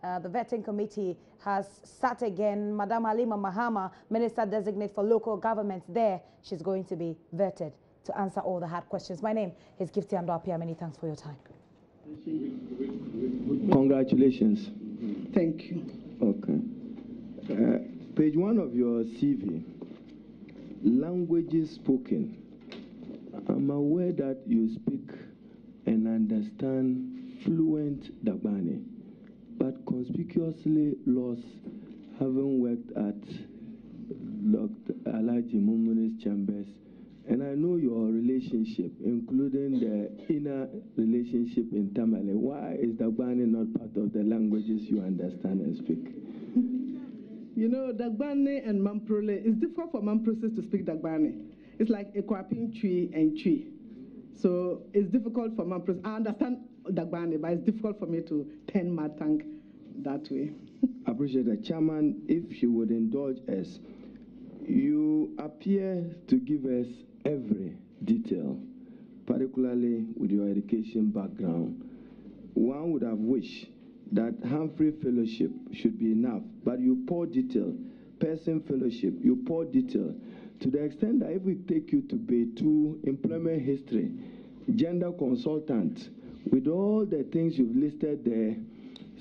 The vetting committee has sat again. Madam Halima Mahama, Minister-Designate for Local Government there, she's going to be vetted to answer all the hard questions. My name is Gifty Andwapia. Many thanks for your time. Congratulations. Thank you. Okay. Page 1 of your CV, languages spoken. I'm aware that you speak and understand fluent Dagbani, but conspicuously lost having worked at Dr. Alhaji Mumune's chambers. And I know your relationship, including the inner relationship in Tamale. Why is Dagbani not part of the languages you understand and speak? You know, Dagbani and Mamprole, it's difficult for Mamproses to speak Dagbani. It's like Ekwapin Chui and Chui. So it's difficult for Mamproses. I understand Dagbani, but it's difficult for me to turn my tongue that way. I appreciate that. Chairman, if you would indulge us, you appear to give us every detail, particularly with your education background. One would have wished that Humphrey Fellowship should be enough, but you pour detail. Person Fellowship, you pour detail. To the extent that if we take you to page 2, employment history, gender consultant, with all the things you've listed there,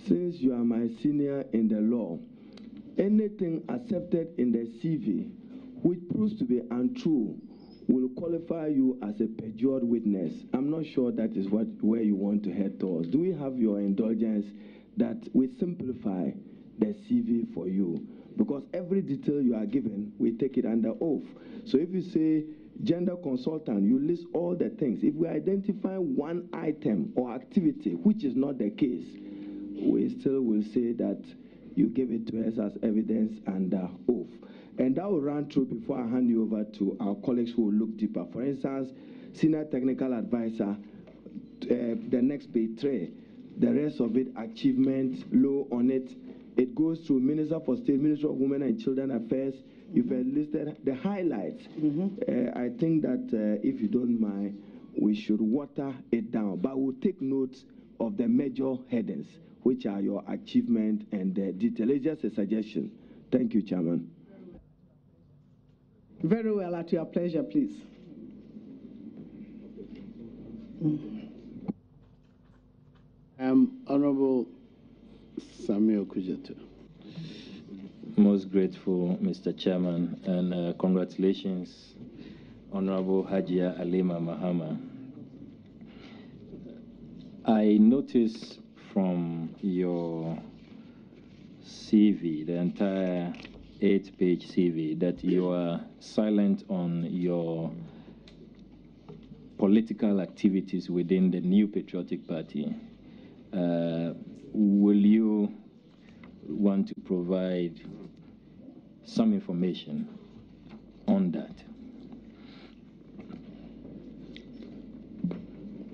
since you are my senior in the law, anything accepted in the CV which proves to be untrue will qualify you as a perjured witness. I'm not sure that is where you want to head towards. Do we have your indulgence that we simplify the CV for you? Because every detail you are given, we take it under oath. So if you say gender consultant, you list all the things. If we identify one item or activity, which is not the case, we still will say that you give it to us as evidence under oath. And that will run through before I hand you over to our colleagues who will look deeper. For instance, Senior Technical Advisor, the next page 3, the rest of it, achievement, low on it. It goes through Minister for State, Minister of Women and Children Affairs. You've listed the highlights. I think that if you don't mind, we should water it down. But we'll take note of the major headings, which are your achievement and the detail. It's just a suggestion. Thank you, Chairman. Very well, at your pleasure, please. Honorable Samuel Kujato. Most grateful, Mr. Chairman, and congratulations, Honorable Hajia Halima Mahama. I noticed from your CV, the entire 8-page CV, that you are silent on your political activities within the New Patriotic Party. Will you want to provide some information on that?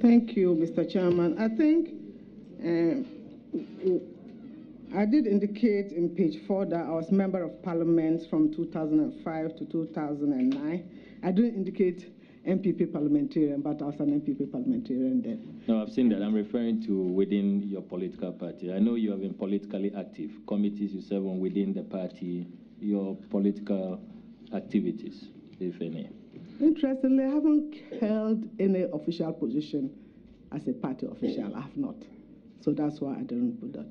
Thank you, Mr. Chairman. I think I did indicate in page 4 that I was Member of Parliament from 2005 to 2009. I didn't indicate MPP parliamentarian, but I was an MPP parliamentarian then. No, I've seen that. I'm referring to within your political party. I know you have been politically active. Committees you serve on within the party, your political activities, if any. Interestingly, I haven't held any official position as a party official. I have not. So that's why I didn't put that.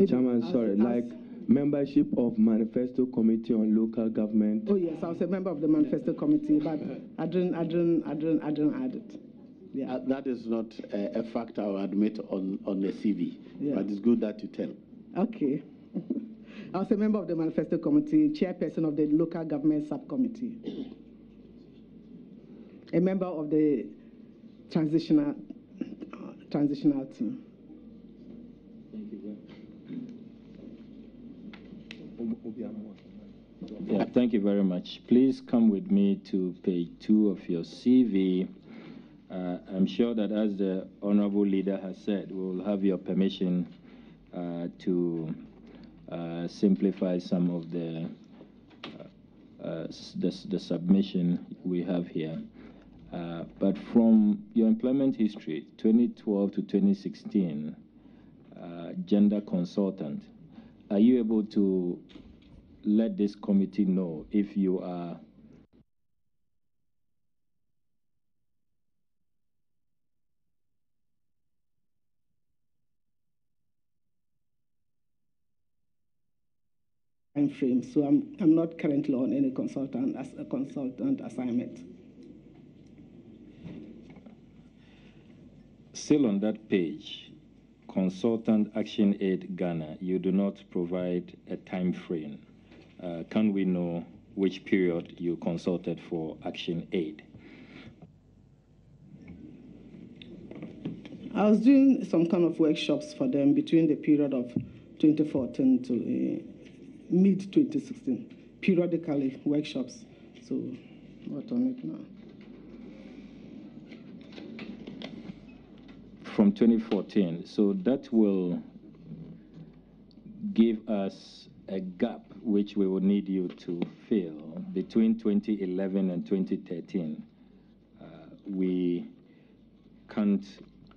Chairman, sorry, like membership of Manifesto Committee on Local Government. Oh yes, I was a member of the Manifesto Committee, but I didn't add it. Yeah. That is not a fact I will admit on the CV, yeah. But it's good that you tell. Okay. I was a member of the Manifesto Committee, chairperson of the Local Government Subcommittee, a member of the transitional team. Yeah, thank you very much. Please come with me to page 2 of your CV. I'm sure that, as the Honorable Leader has said, we will have your permission to simplify some of the submission we have here. But from your employment history, 2012 to 2016, gender consultant. Are you able to let this committee know if you are time frame? So I'm not currently on any consultant assignment. Still on that page, Consultant Action Aid Ghana, you do not provide a time frame. Can we know which period you consulted for Action Aid? I was doing some kind of workshops for them between the period of 2014 to mid-2016, periodically workshops. So what on it now? From 2014, so that will give us a gap which we will need you to fill between 2011 and 2013. We can't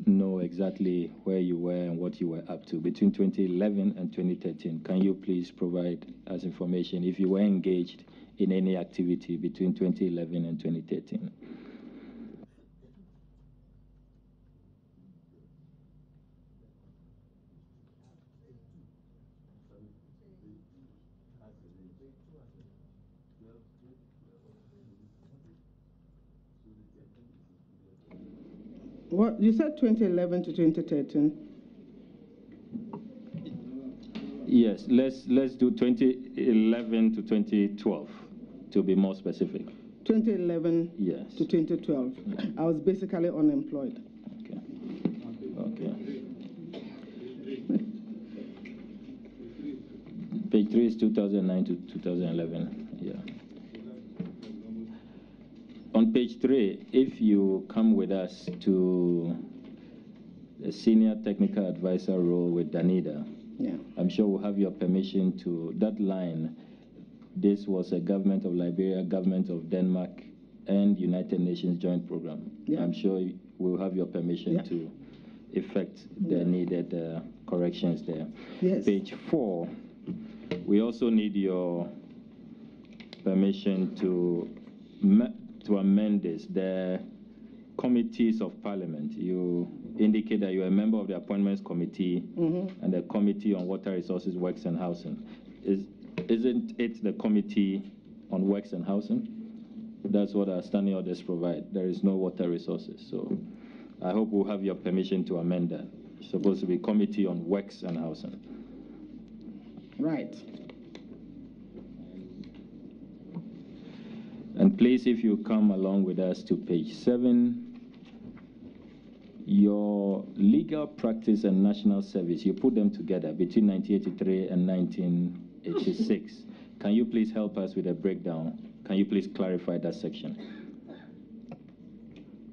know exactly where you were and what you were up to between 2011 and 2013. Can you please provide us information if you were engaged in any activity between 2011 and 2013? What you said 2011 to 2013? Yes, let's do 2011 to 2012 to be more specific. 2011 yes. to 2012. I was basically unemployed. Okay. Okay. Page 3 is 2009 to 2011. Yeah. On page 3, if you come with us to the senior technical advisor role with Danida, yeah, I'm sure we'll have your permission to that line. This was a government of Liberia, government of Denmark, and United Nations joint program. Yeah. I'm sure we'll have your permission to effect the needed corrections there. Yes. Page 4, we also need your permission to amend this. The committees of parliament, you indicate that you're a member of the appointments committee and the committee on water resources, works and housing. Isn't it the committee on works and housing? That's what our standing orders provide. There is no water resources. So I hope we'll have your permission to amend that. It's supposed to be committee on works and housing. Right. And please, if you come along with us to page 7, your legal practice and national service, you put them together between 1983 and 1986. Can you please help us with a breakdown? Can you please clarify that section?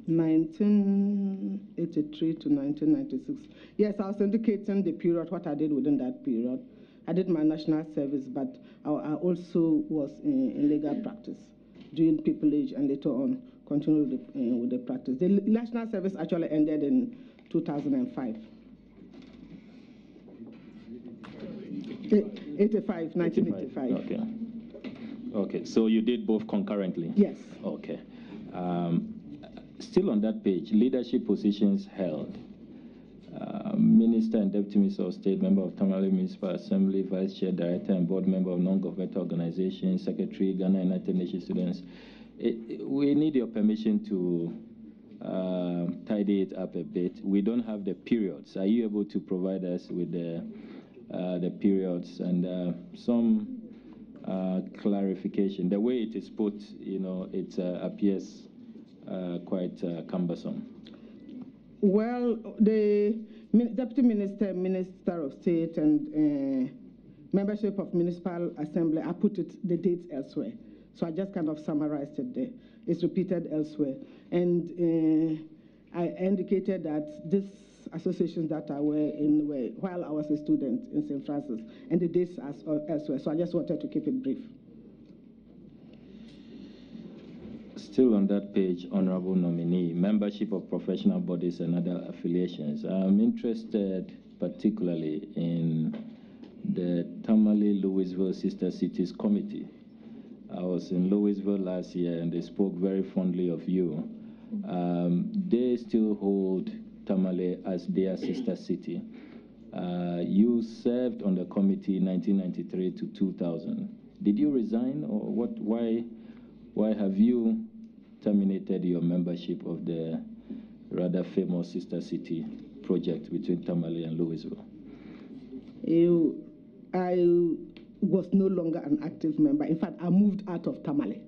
1983 to 1996. Yes, I was indicating the period, what I did within that period. I did my national service, but I also was in legal practice, doing pupillage, and later on continued with the practice. The national service actually ended in 2005. 1985. Okay. Okay, so you did both concurrently? Yes. Okay. Still on that page, leadership positions held. Minister and Deputy Minister of State, member of Tamale Municipal Assembly, Vice Chair, Director and Board Member of Non-Governmental Organization, Secretary, Ghana United Nations Students. We need your permission to tidy it up a bit. We don't have the periods. Are you able to provide us with the periods and some clarification? The way it is put, it appears quite cumbersome. Well, the Deputy Minister, Minister of State, and membership of Municipal Assembly, I put the dates elsewhere. So I just kind of summarized it there. It's repeated elsewhere. And I indicated that these associations that I were in were while I was a student in St. Francis, and the dates are elsewhere. So I just wanted to keep it brief. Still on that page, Honorable Nominee, membership of professional bodies and other affiliations. I'm interested particularly in the Tamale-Louisville Sister Cities Committee. I was in Louisville last year, and they spoke very fondly of you. They still hold Tamale as their sister city. You served on the committee 1993 to 2000. Did you resign, or what? Why have you terminated your membership of the rather famous sister city project between Tamale and Louisville? I was no longer an active member. In fact, I moved out of Tamale.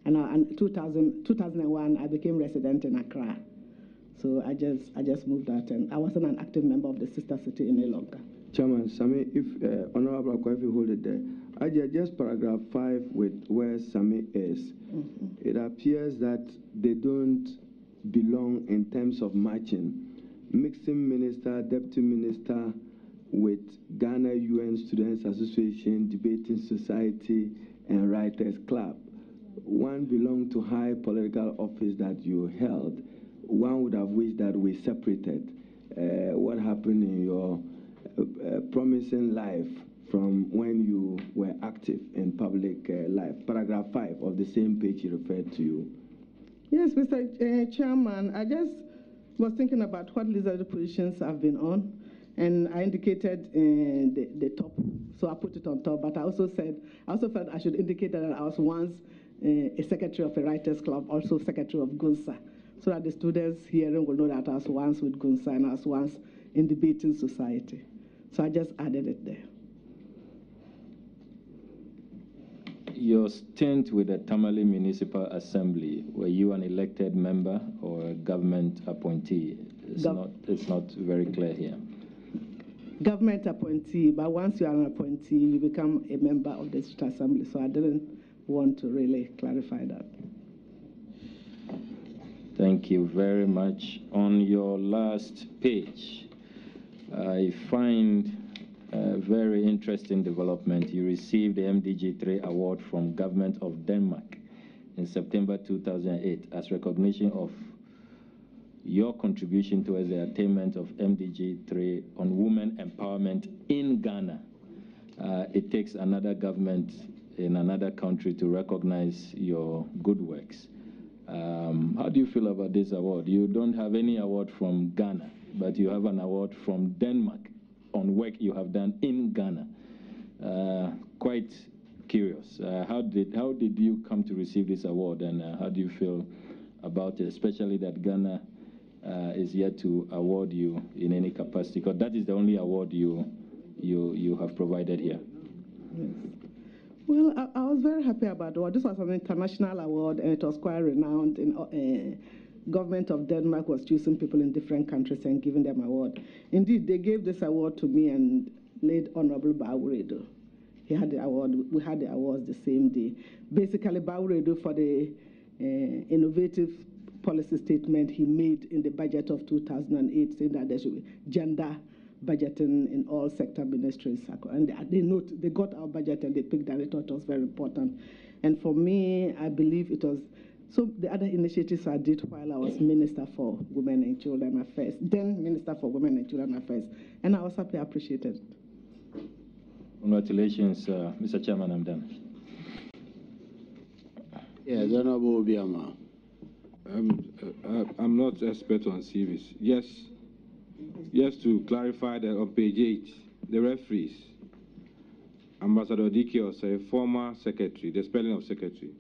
And in 2001, I became resident in Accra. So I just moved out, and I wasn't an active member of the sister city any longer. Chairman, Sami, if Honorable Akwafi hold it there, I just paragraph 5 with where Sami is. It appears that they don't belong in terms of matching. Mixing minister, deputy minister with Ghana UN Students Association, Debating Society, and Writers Club. One belonged to high political office that you held. One would have wished that we separated. What happened in your promising life from when you were active in public life? Paragraph 5 of the same page he referred to you. Yes, Mr. Chairman, I just was thinking about what leadership positions I've been on, and I indicated the top, so I put it on top, but I also felt I should indicate that I was once a secretary of a writers club, also secretary of GUNSA, so that the students hearing will know that I was once with GUNSA and I was once in Debating Society. So I just added it there. Your stint with the Tamale Municipal Assembly, were you an elected member or a government appointee? It's not very clear here. Government appointee, but once you are an appointee, you become a member of the District Assembly, so I didn't want to really clarify that. Thank you very much. On your last page, I find a very interesting development. You received the MDG3 award from Government of Denmark in September 2008 as recognition of your contribution towards the attainment of MDG3 on women empowerment in Ghana. It takes another government in another country to recognize your good works. How do you feel about this award? You don't have any award from Ghana, but you have an award from Denmark on work you have done in Ghana. Quite curious. How did you come to receive this award, and how do you feel about it, especially that Ghana is yet to award you in any capacity? Because that is the only award you have provided here. Yes. Well, I was very happy about the award. This was an international award, and it was quite renowned. Government of Denmark was choosing people in different countries and giving them award. Indeed, they gave this award to me and late Honorable Bawuredo. He had the award. We had the awards the same day. Basically, Bawuredo for the innovative policy statement he made in the budget of 2008, saying that there should be gender budgeting in all sector ministries. And they got our budget and they picked that. They thought it was very important. And for me, I believe it was. So the other initiatives I did while I was Minister for Women and Children Affairs, then Minister for Women and Children Affairs, and I was happy, appreciated. Congratulations, Mr. Chairman, I'm done. Yes, Honorable Obiama. I'm not expert on CVs. Yes, just to clarify that on page 8, the referees, Ambassador Dikios, a former secretary, the spelling of secretary.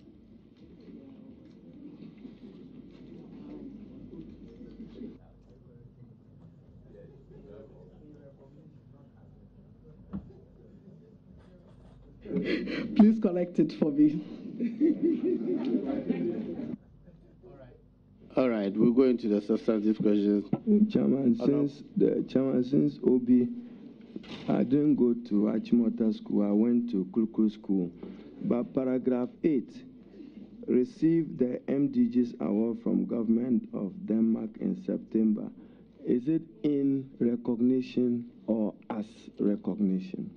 Please correct it for me. All right, we'll go into the substantive questions. Chairman, since Obi, I didn't go to Achimota School, I went to Kulku School. But paragraph 8, received the MDGs award from Government of Denmark in September. Is it in recognition or as recognition?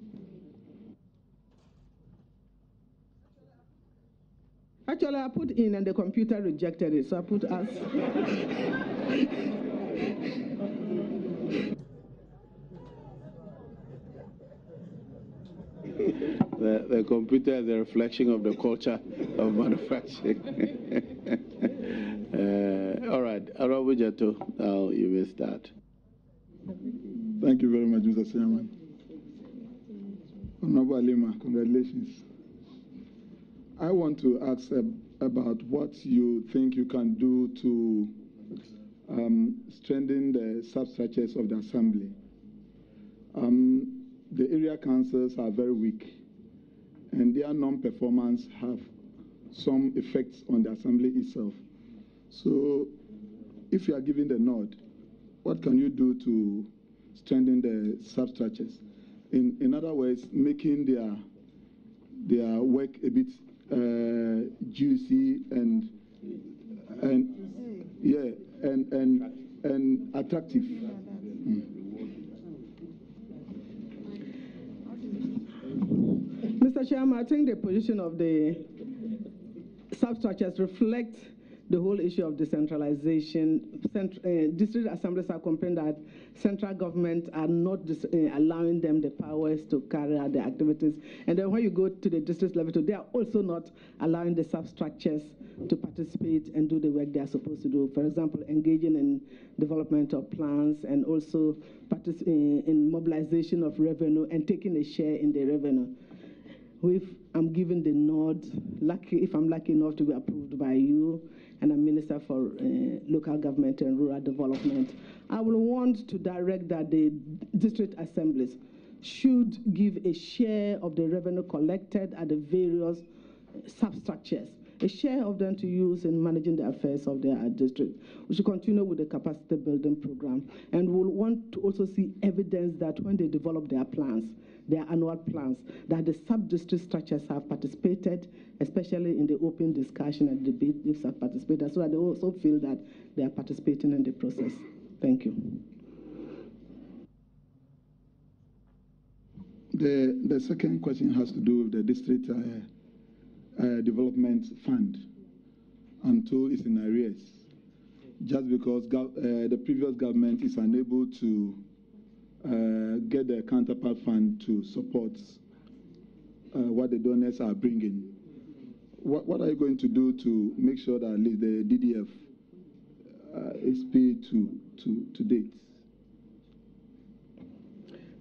Actually, I put in and the computer rejected it, so I put as. The computer is a reflection of the culture of manufacturing. All right, Honorable Jato, now you may start. Thank you very much, Mr. Chairman. Honorable Alima, congratulations. I want to ask about what you think you can do to strengthen the substructures of the assembly. The area councils are very weak, and their non-performance have some effects on the assembly itself. So, if you are given the nod, what can you do to strengthen the substructures? In other words, making their work a bit juicy and attractive. Mr. Chairman, I think the position of the substructures reflect the whole issue of decentralization. District assemblies are complaining that central government are not allowing them the powers to carry out their activities. And then when you go to the district level, they are also not allowing the substructures to participate and do the work they are supposed to do. For example, engaging in development of plans and also in mobilization of revenue and taking a share in the revenue. If I'm given the nod, if I'm lucky enough to be approved by you, and I'm Minister for Local Government and Rural Development, I will want to direct that the district assemblies should give a share of the revenue collected at the various substructures, a share of them to use in managing the affairs of their district. We should continue with the capacity building program, and we'll want to also see evidence that when they develop their plans, their annual plans, that the sub-district structures have participated, especially in the open discussion and debate, if they have participated, so that they also feel that they are participating in the process. Thank you. The second question has to do with the district development fund until it's in arrears, just because the previous government is unable to get the counterpart fund to support what the donors are bringing. What are you going to do to make sure that at least the DDF is paid to date?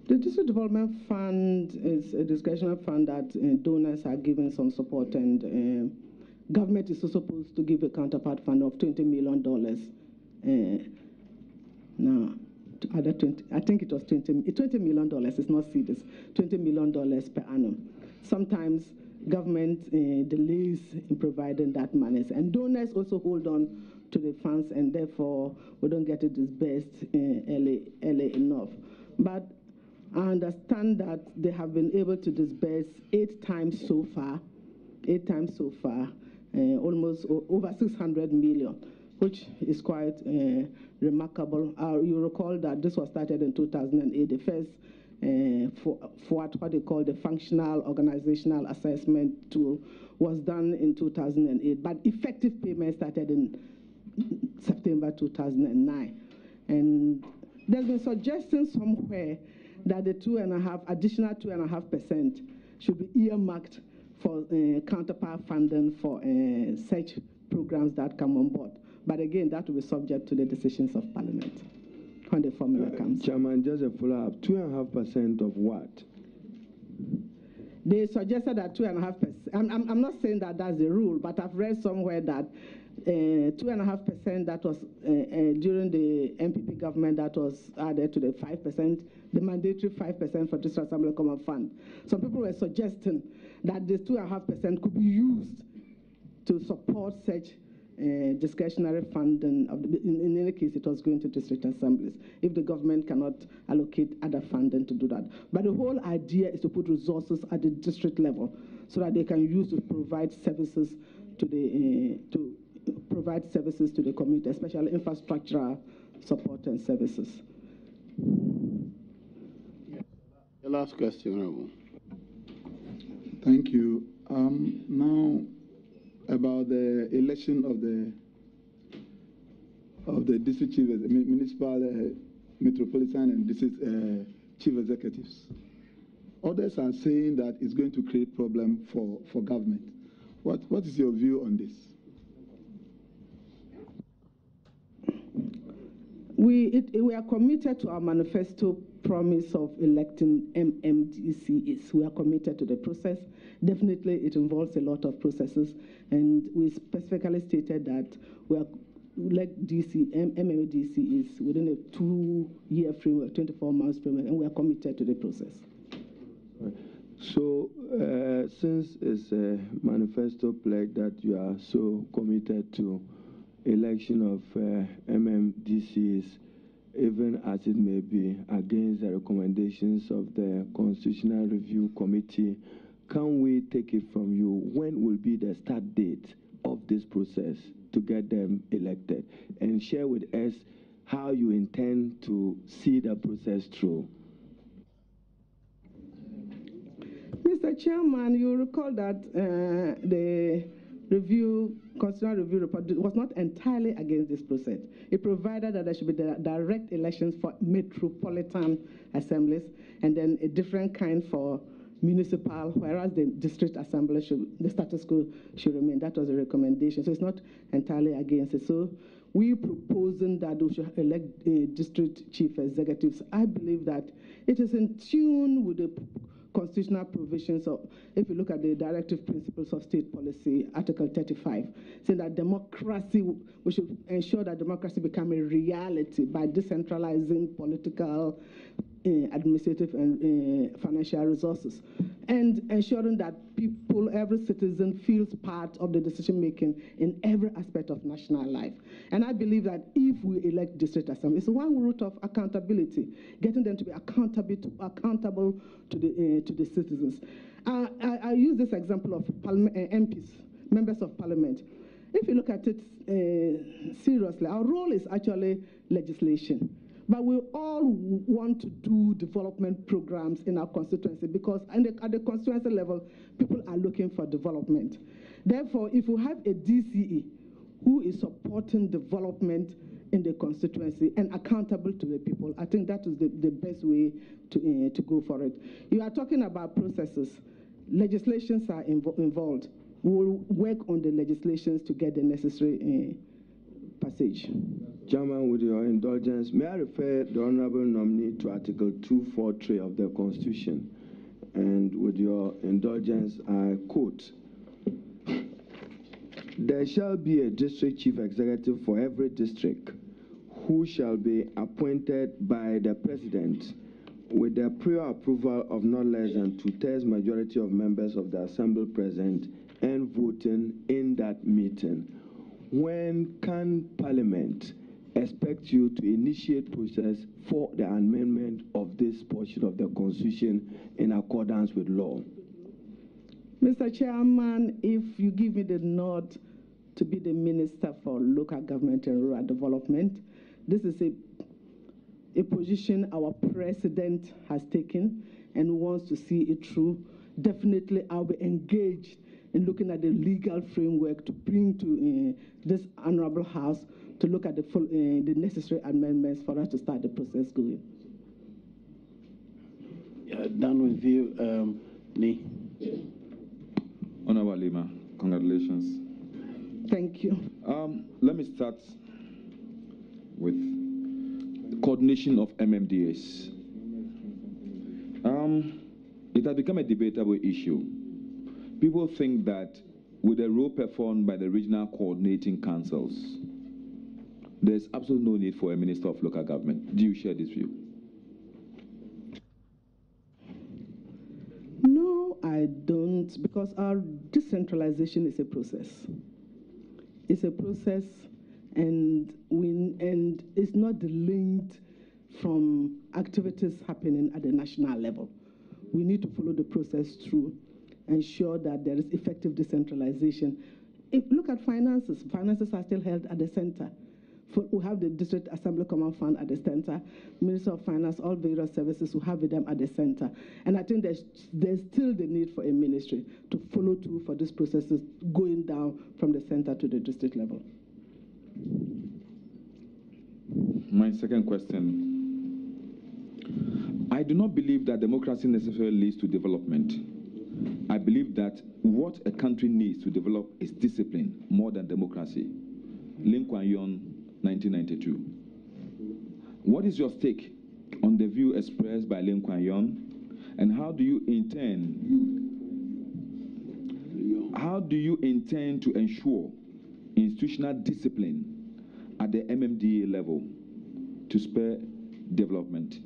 The District Development Fund is a discretionary fund that donors are given some support, and government is also supposed to give a counterpart fund of $20 million. Now, other 20, I think it was $20 million. It's not cedars, $20 million per annum. Sometimes government delays in providing that money, and donors also hold on to the funds, and therefore we don't get it disbursed early enough. But I understand that they have been able to disburse 8 times so far, almost over 600 million, which is quite remarkable. You recall that this was started in 2008. The first for what they call the functional organizational assessment tool was done in 2008, but effective payment started in September 2009. And there's been suggestions somewhere that the additional 2.5% should be earmarked for counterpart funding for such programs that come on board. But again, that will be subject to the decisions of Parliament when the formula comes. Chairman, just a follow-up. 2.5% of what? They suggested that 2.5%. I'm not saying that that's the rule, but I've read somewhere that 2.5% that was during the MPP government that was added to the 5%, the mandatory 5% for District Assembly Common Fund. Some people were suggesting that this 2.5% could be used to support such discretionary funding. In any case, it was going to district assemblies if the government cannot allocate other funding to do that. But the whole idea is to put resources at the district level so that they can use to provide services to the community, especially infrastructural support and services. The last question, Honorable. Thank you. Now, about the election of the district chief, municipal, metropolitan, and district chief executives. Others are saying that it's going to create problem for government. What is your view on this? We are committed to our manifesto promise of electing MMDCs. We are committed to the process. Definitely, it involves a lot of processes, and we specifically stated that we are elect MMDCs within a 2-year framework, 24 months framework, and we are committed to the process. So, since it's a manifesto pledge that you are so committed to election of MMDCs, even as it may be against the recommendations of the Constitutional Review Committee, can we take it from you? When will be the start date of this process to get them elected? And share with us how you intend to see the process through. Mr. Chairman, you recall that the Constitutional Review report was not entirely against this process. It provided that there should be direct elections for metropolitan assemblies and then a different kind for municipal, whereas the district assembly the status quo should remain. That was a recommendation. So it's not entirely against it. So we proposing that we should elect district chief executives. I believe that it is in tune with the constitutional provisions of, if you look at the directive principles of state policy, Article 35, saying that democracy, we should ensure that democracy become a reality by decentralizing political, administrative, and financial resources, and ensuring that people, every citizen, feels part of the decision making in every aspect of national life. And I believe that if we elect district assembly, it's one route of accountability, getting them to be accountable to the citizens. I use this example of MPs, members of parliament. If you look at it seriously, our role is actually legislation. But we all want to do development programs in our constituency because at the constituency level, people are looking for development. Therefore, if we have a DCE who is supporting development in the constituency and accountable to the people, I think that is the best way to go for it. You are talking about processes. Legislations are involved. We'll work on the legislations to get the necessary passage. Chairman, with your indulgence, may I refer the Honorable Nominee to Article 243 of the Constitution? And with your indulgence, I quote, "There shall be a district chief executive for every district who shall be appointed by the President with the prior approval of not less than 2/3 majority of members of the Assembly present and voting in that meeting." When can Parliament expect you to initiate process for the amendment of this portion of the Constitution in accordance with law? Mr. Chairman, if you give me the nod to be the Minister for Local Government and Rural Development, this is a position our President has taken and wants to see it through. Definitely, I'll be engaged in looking at the legal framework to bring to this Honorable House to look at the necessary amendments for us to start the process going. Yeah, done with you, Ni. Honorable Lima, congratulations. Thank you. Let me start with the coordination of MMDAs. It has become a debatable issue. People think that with the role performed by the regional coordinating councils, there's absolutely no need for a Minister of Local Government. Do you share this view? No, I don't, because our decentralization is a process. It's a process, and it's not linked from activities happening at the national level. We need to follow the process through, ensure that there is effective decentralization. Look at finances. Finances are still held at the center. We have the District Assembly Common Fund at the center, Minister of Finance, all various services will have them at the center. And I think there's still the need for a ministry to follow through for these processes going down from the center to the district level. My second question. I do not believe that democracy necessarily leads to development. I believe that what a country needs to develop is discipline more than democracy. Lim Kwan Yew, 1992. What is your stake on the view expressed by Lim Kwan Yew, and how do you intend to ensure institutional discipline at the MMDA level to spur development?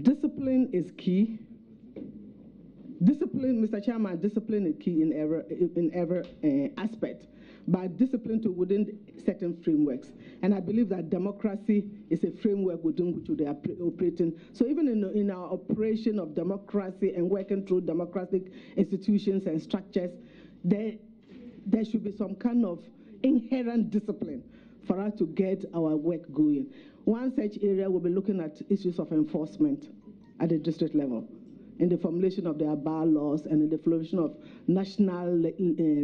Discipline is key. Discipline, Mr. Chairman, discipline is key in every aspect, but discipline to within certain frameworks. And I believe that democracy is a framework within which they are operating. So even in our operation of democracy and working through democratic institutions and structures, there should be some kind of inherent discipline for us to get our work going. One such area will be looking at issues of enforcement at the district level, in the formulation of their bylaws and in the formulation of national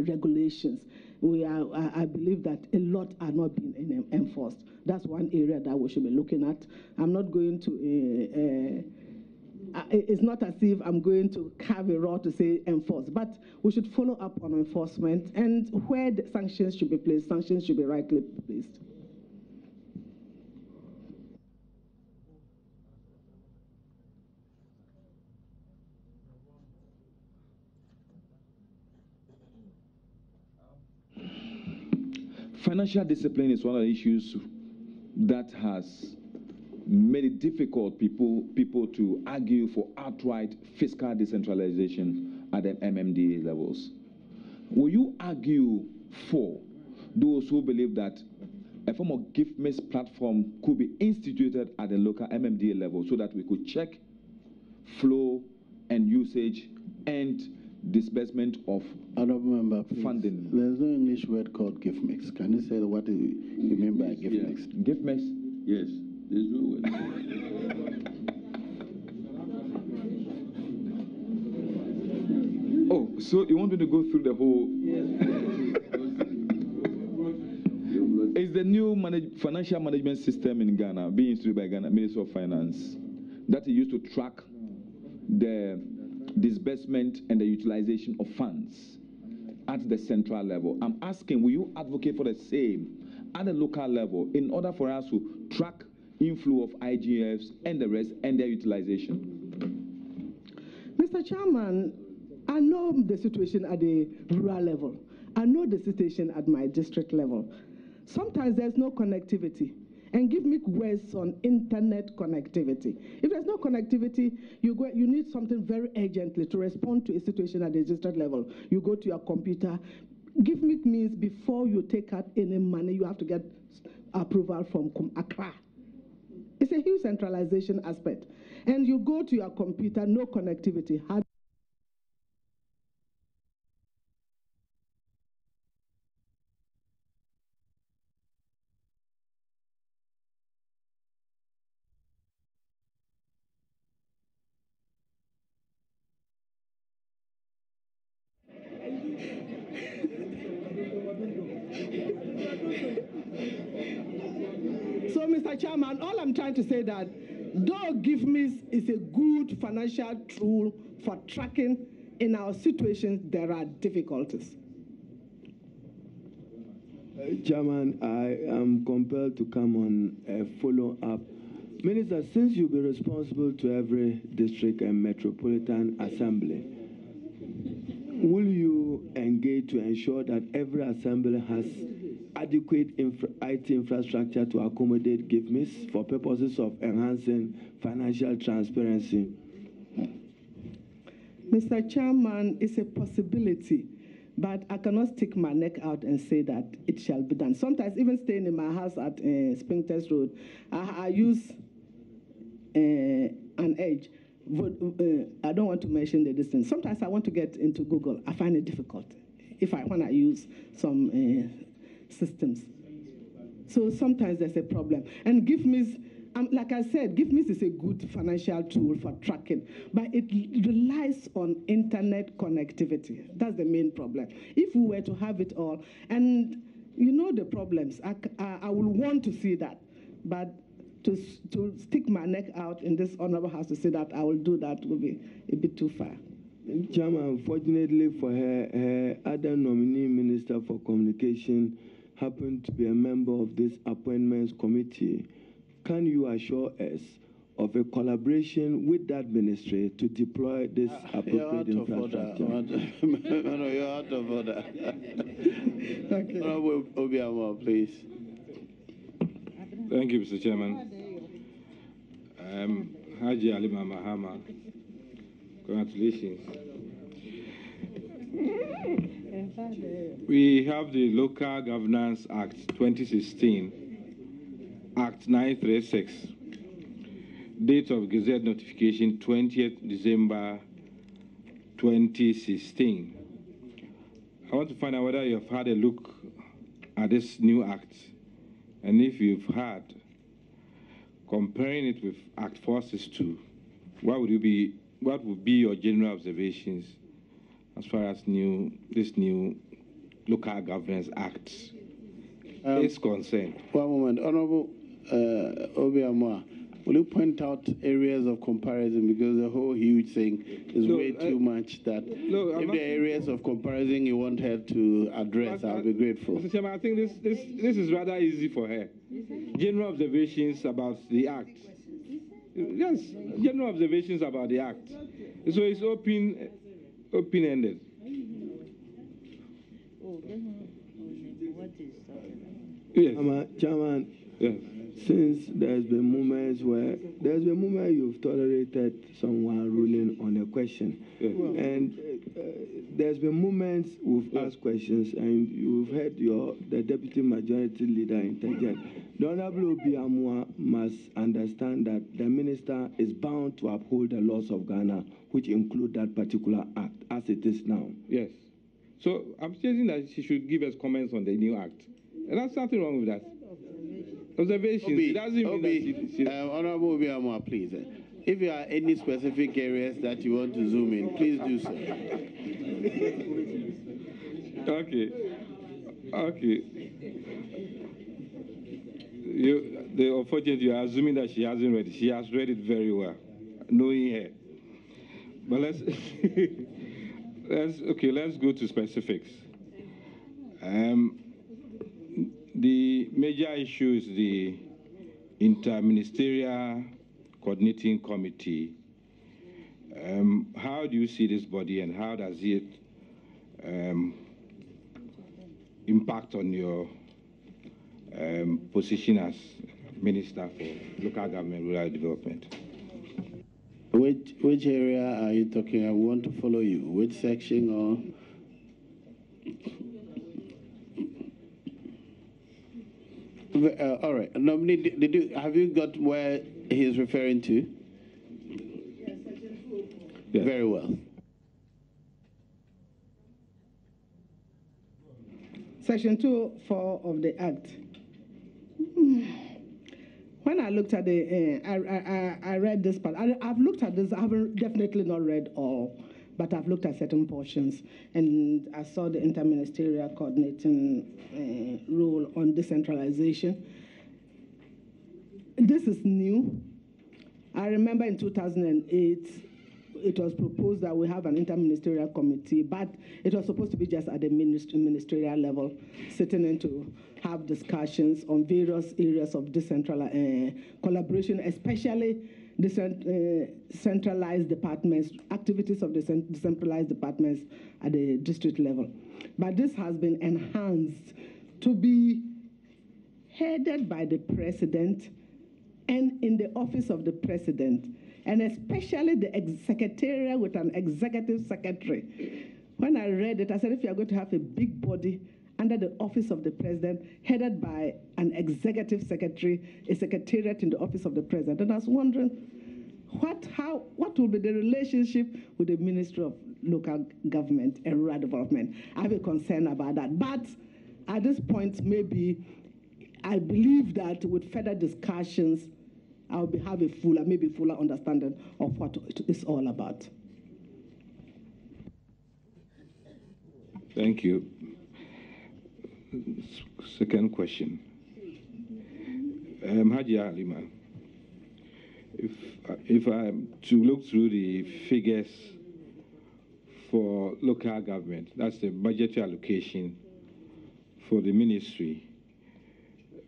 regulations. I believe that a lot are not being enforced. That's one area that we should be looking at. I'm not going to, it's not as if I'm going to carve a rod to say enforce, but we should follow up on enforcement, and where the sanctions should be placed, sanctions should be rightly placed. Financial discipline is one of the issues that has made it difficult people to argue for outright fiscal decentralization at the MMDA levels. Will you argue for those who believe that a form of gift-based platform could be instituted at the local MMDA level so that we could check flow and usage and disbursement of Honourable Member, please. Funding? There's no English word called gift mix. Can you say what you mean by gift mix? Gift mix? Yes, there's no word. Oh, so you want me to go through the whole? It's the new financial management system in Ghana, being instituted by Ghana Ministry of Finance, that is used to track the disbursement and the utilization of funds at the central level. I'm asking, will you advocate for the same at the local level in order for us to track inflow of IGFs and the rest and their utilization? Mr. Chairman, I know the situation at the rural level. I know the situation at my district level. Sometimes there's no connectivity. And give me words on internet connectivity. If there's no connectivity, you need something very urgently to respond to a situation at the district level. You go to your computer. Give me means before you take out any money, you have to get approval from Accra. It's a huge centralization aspect. And you go to your computer, no connectivity. So, Mr. Chairman, all I'm trying to say that though GiveMe is a good financial tool for tracking, in our situations there are difficulties. Chairman, I am compelled to come on a follow-up. Minister, since you'll be responsible to every district and metropolitan assembly, will you engage to ensure that every assembly has adequate IT infrastructure to accommodate GiveMe for purposes of enhancing financial transparency? Mr. Chairman, it's a possibility, but I cannot stick my neck out and say that it shall be done. Sometimes, even staying in my house at Spintex Road, I use an edge. I don't want to mention the distance. Sometimes I want to get into Google. I find it difficult when I use some systems. So sometimes there's a problem. And GiveMe, like I said, GiveMe is a good financial tool for tracking, but it relies on internet connectivity. That's the main problem. If we were to have it all, and you know the problems, I will want to see that, but to stick my neck out in this honorable house to say that I will do that will be a bit too far. Chairman, unfortunately for her, her other nominee Minister for Communication happened to be a member of this appointments committee. Can you assure us of a collaboration with that ministry to deploy this appropriate infrastructure? No, you're out of order. Okay. Obiama, please. Thank you, Mr. Chairman. Haji Alima Mahama, congratulations. We have the Local Governance Act 2016, Act 936, date of Gazette notification 20th December 2016. I want to find out whether you have had a look at this new act, and if you've had, comparing it with Act 462, what would be your general observations as far as this new Local Governance Act is concerned? One moment, Honorable Obiama, will you point out areas of comparison, because the whole huge thing is way too much that if there are areas of comparison you want her to address, I'll be grateful. Mr. Chairman, I think this is rather easy for her. General observations about the Act. Yes, general observations about the Act. So it's open-ended. Yes. Chairman, yes. Since there's been moments you've tolerated someone ruling on a question, yes. And there's been moments we've asked questions and you've heard the deputy majority leader interject. The Honorable Obiamwa must understand that the minister is bound to uphold the laws of Ghana, which include that particular act as it is now. Yes. So I'm suggesting that she should give us comments on the new act. And there's nothing wrong with that. Observations. It doesn't mean that Honorable Obiamwa, please. If there are any specific areas that you want to zoom in, please do so. Okay. Unfortunately, you are assuming that she hasn't read it. She has read it very well, knowing her. But let's go to specifics. The major issue is the Interministerial Coordinating Committee. How do you see this body, and how does it impact on your position as Minister for Local Government and Rural Development? Which area are you talking about? I want to follow you. Which section or? All right. Nominee, have you got where he's referring to? Yes. Very well. Section 2(4) of the Act. When I looked at I read this part. I've looked at this. I haven't definitely not read all, but I've looked at certain portions, and I saw the interministerial coordinating rule on decentralization. This is new. I remember in 2008, it was proposed that we have an interministerial committee, but it was supposed to be just at the ministerial level, sitting in to have discussions on various areas of decentralized collaboration, especially centralized departments, activities of the decentralized departments at the district level. But this has been enhanced to be headed by the president and in the office of the president, and especially the secretariat with an executive secretary. When I read it, I said, if you are going to have a big body under the office of the president, headed by an executive secretary, a secretariat in the office of the president, and I was wondering, what will be the relationship with the Ministry of Local Government and Rural Development? I have a concern about that. But at this point, maybe I believe that with further discussions, I'll have a fuller understanding of what it is all about. Thank you. Second question. Haji Alima, if I'm to look through the figures for local government, that's the budgetary allocation for the ministry,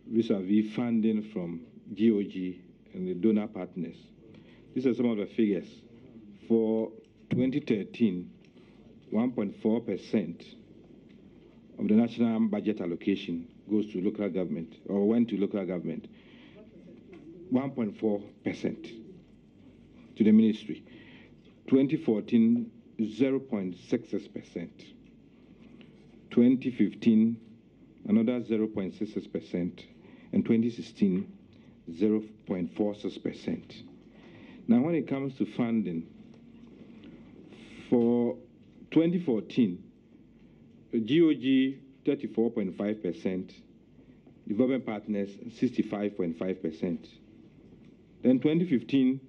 vis-a-vis funding from GOG and the donor partners. These are some of the figures. For 2013, 1.4% of the national budget allocation goes to local government, or went to local government. 1.4% to the ministry. 2014, 0.66%. 2015, another 0.66%. And 2016, 0.46%. Now, when it comes to funding, for 2014, GOG 34.5%, development partners 65.5%. Then 2015,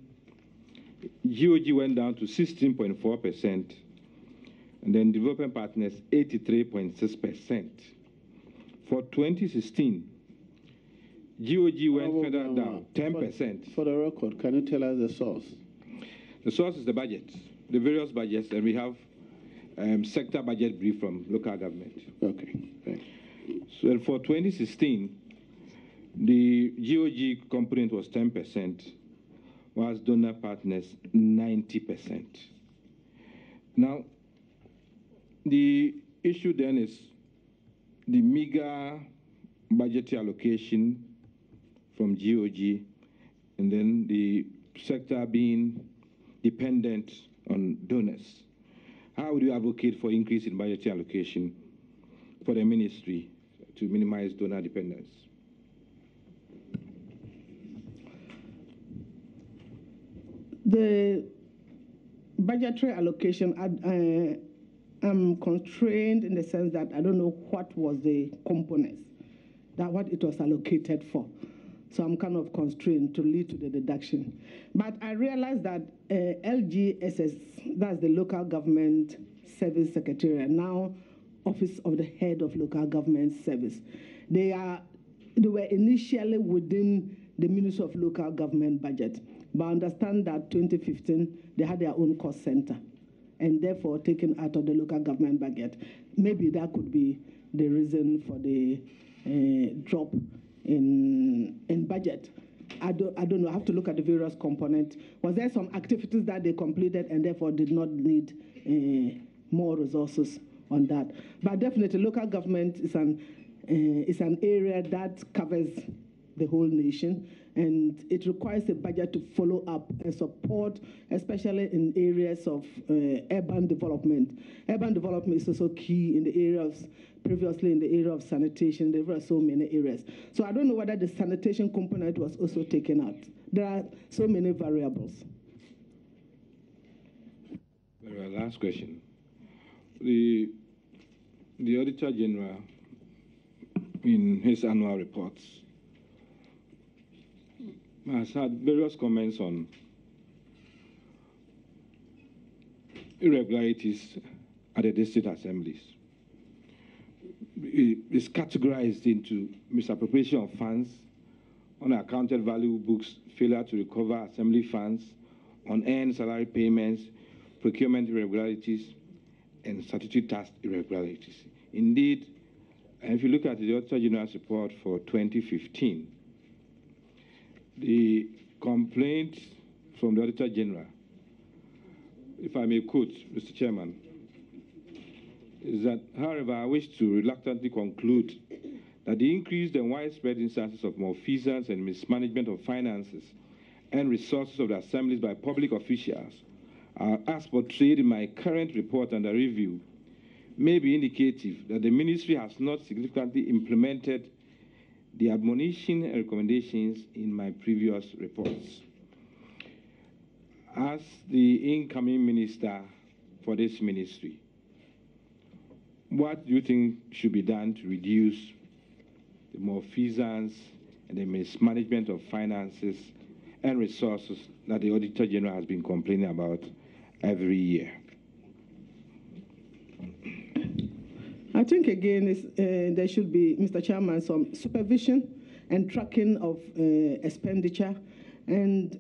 GOG went down to 16.4%, and then development partners 83.6%. For 2016, GOG went further down, 10%. For the record, can you tell us the source? The source is the budget, the various budgets, and we have sector budget brief from local government. Okay, thanks. So for 2016, the GOG component was 10%, whilst donor partners 90%. Now, the issue then is the meager budgetary allocation from GOG, and then the sector being dependent on donors. How would you advocate for increase in budgetary allocation for the ministry to minimize donor dependence? The budgetary allocation, I'm constrained in the sense that I don't know what was the components, that what it was allocated for. So I'm kind of constrained to lead to the deduction. But I realized that LGSS, that's the Local Government Service Secretariat, now Office of the Head of Local Government Service. They were initially within the Ministry of Local Government Budget, but I understand that 2015, they had their own cost center, and therefore taken out of the local government budget. Maybe that could be the reason for the drop in budget. I don't know. I have to look at the various components. Was there some activities that they completed and therefore did not need more resources on that? But definitely, local government is an area that covers the whole nation, and it requires a budget to follow up and support, especially in areas of urban development. Urban development is also key in the area of, previously in the area of sanitation. There were so many areas. So I don't know whether the sanitation component was also taken out. There are so many variables. Last question. The Auditor General, in his annual reports, has had various comments on irregularities at the district assemblies. It is categorized into misappropriation of funds, unaccounted value books, failure to recover assembly funds, unearned salary payments, procurement irregularities, and statutory tax irregularities. Indeed, if you look at the Auditor General's report for 2015, the complaint from the Auditor General, if I may quote, Mr. Chairman, is that, however, I wish to reluctantly conclude that the increased and widespread instances of malfeasance and mismanagement of finances and resources of the assemblies by public officials are as portrayed in my current report under review may be indicative that the ministry has not significantly implemented the admonition and recommendations in my previous reports. As the incoming minister for this ministry, what do you think should be done to reduce the malfeasance and the mismanagement of finances and resources that the Auditor General has been complaining about every year? I think, again, there should be, Mr. Chairman, some supervision and tracking of expenditure. And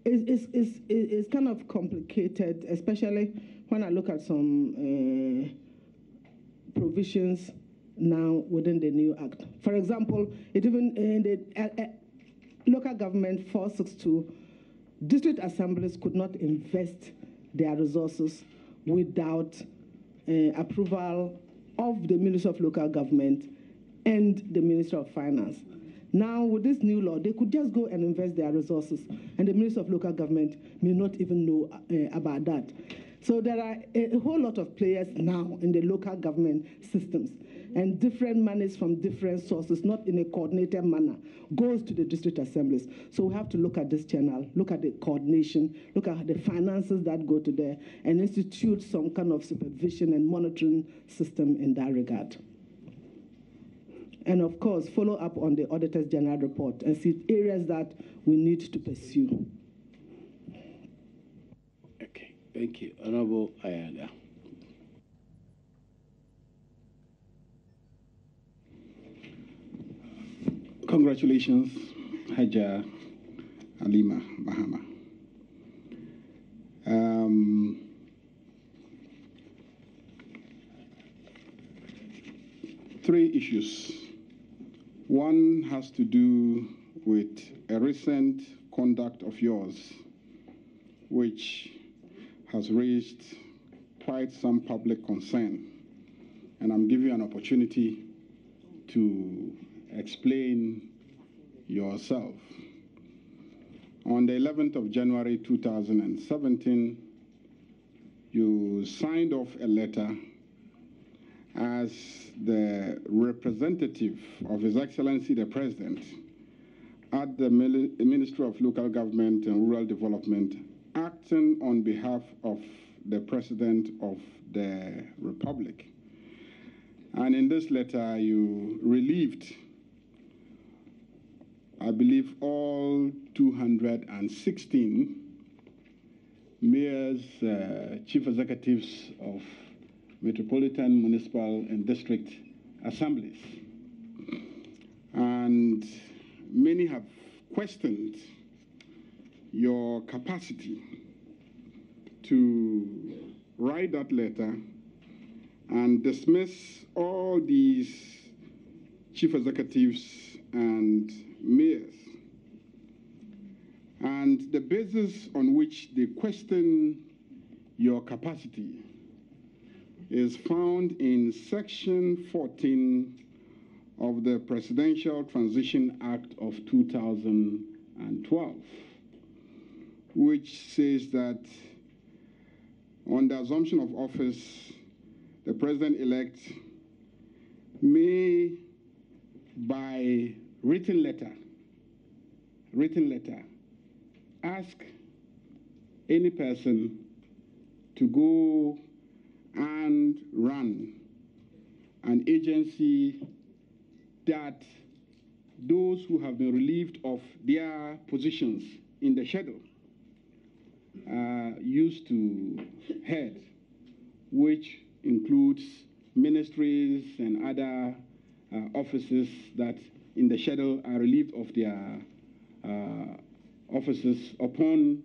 it's kind of complicated, especially when I look at some provisions now within the new act. For example, it even in the local government 462, district assemblies could not invest their resources without approval of the Minister of Local Government and the Minister of Finance. Now, with this new law, they could just go and invest their resources, and the Minister of Local Government may not even know about that. So there are a whole lot of players now in the local government systems, and different monies from different sources, not in a coordinated manner, goes to the district assemblies. So we have to look at this channel, look at the coordination, look at the finances that go to there, and institute some kind of supervision and monitoring system in that regard. And of course, follow up on the Auditor's General Report and see areas that we need to pursue. Okay, thank you. Honorable Ayala. Congratulations, Haja Halima Mahama. Three issues. One has to do with a recent conduct of yours, which has raised quite some public concern. And I'm giving you an opportunity to explain yourself. On the 11th of January 2017, you signed off a letter as the representative of His Excellency the President at the Ministry of Local Government and Rural Development, acting on behalf of the President of the Republic. And in this letter, you relieved, I believe, all 216 mayors, chief executives of metropolitan, municipal, and district assemblies. And many have questioned your capacity to write that letter and dismiss all these chief executives and mayors. And the basis on which they question your capacity is found in Section 14 of the Presidential Transition Act of 2012, which says that on the assumption of office, the President-elect may, by written letter, ask any person to go and run an agency that those who have been relieved of their positions in the schedule used to head, which includes ministries and other offices that in the schedule are relieved of their offices upon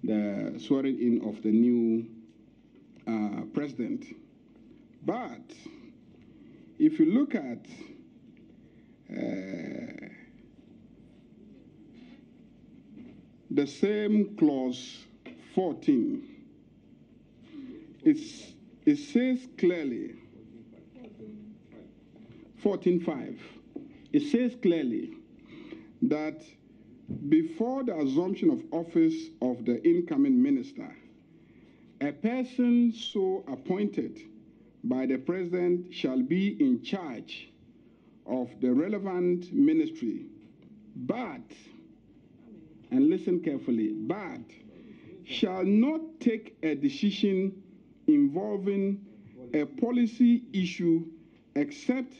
the swearing in of the new president. But if you look at the same clause 14, it says clearly, 14.5, it says clearly that before the assumption of office of the incoming minister, a person so appointed by the president shall be in charge of the relevant ministry, but, and listen carefully, but shall not take a decision involving a policy issue except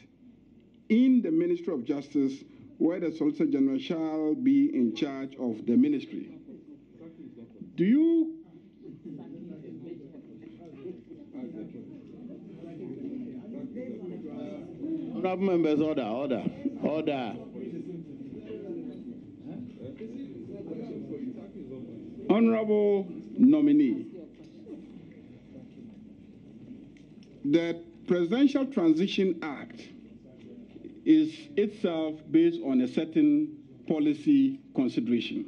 in the Ministry of Justice, where the Solicitor General shall be in charge of the ministry. Do you Honorable members, order. Honorable nominee, the Presidential Transition Act is itself based on a certain policy consideration.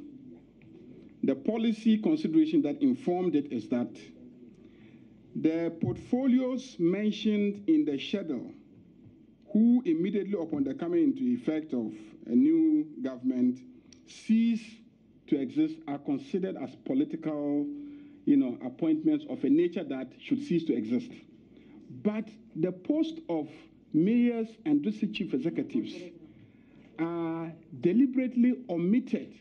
The policy consideration that informed it is that the portfolios mentioned in the schedule, who immediately upon the coming into effect of a new government cease to exist, are considered as political, appointments of a nature that should cease to exist. But the post of mayors and district chief executives are deliberately omitted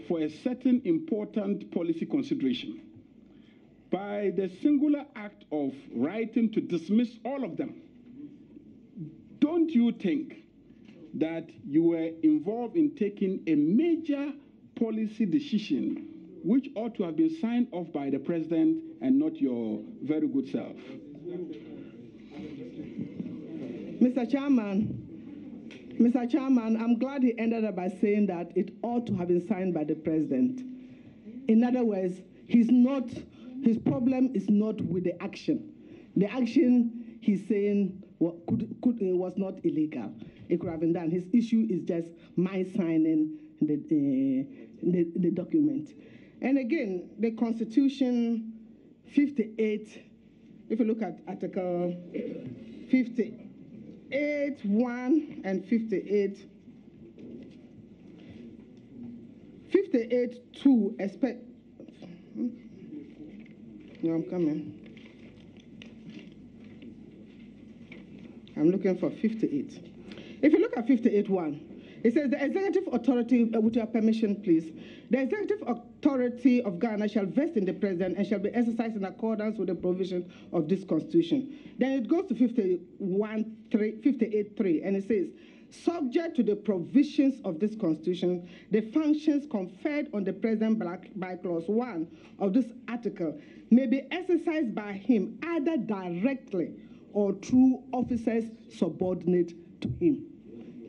for a certain important policy consideration by the singular act of writing to dismiss all of them. Don't you think that you were involved in taking a major policy decision which ought to have been signed off by the president and not your very good self? Mr. Chairman, I'm glad he ended up by saying that it ought to have been signed by the president. In other words, his problem is not with the action. The action he's saying was not illegal. It could have been done. His issue is just my signing the document. And again, the Constitution 58, if you look at Article 58(1) and 58(2), no, I'm coming. I'm looking for 58. If you look at 58(1), it says the executive authority, with your permission, please, the executive authority of Ghana shall vest in the president and shall be exercised in accordance with the provision of this constitution. Then it goes to 58(3), and it says, subject to the provisions of this constitution, the functions conferred on the president by clause 1 of this article may be exercised by him either directly or through officers subordinate to him.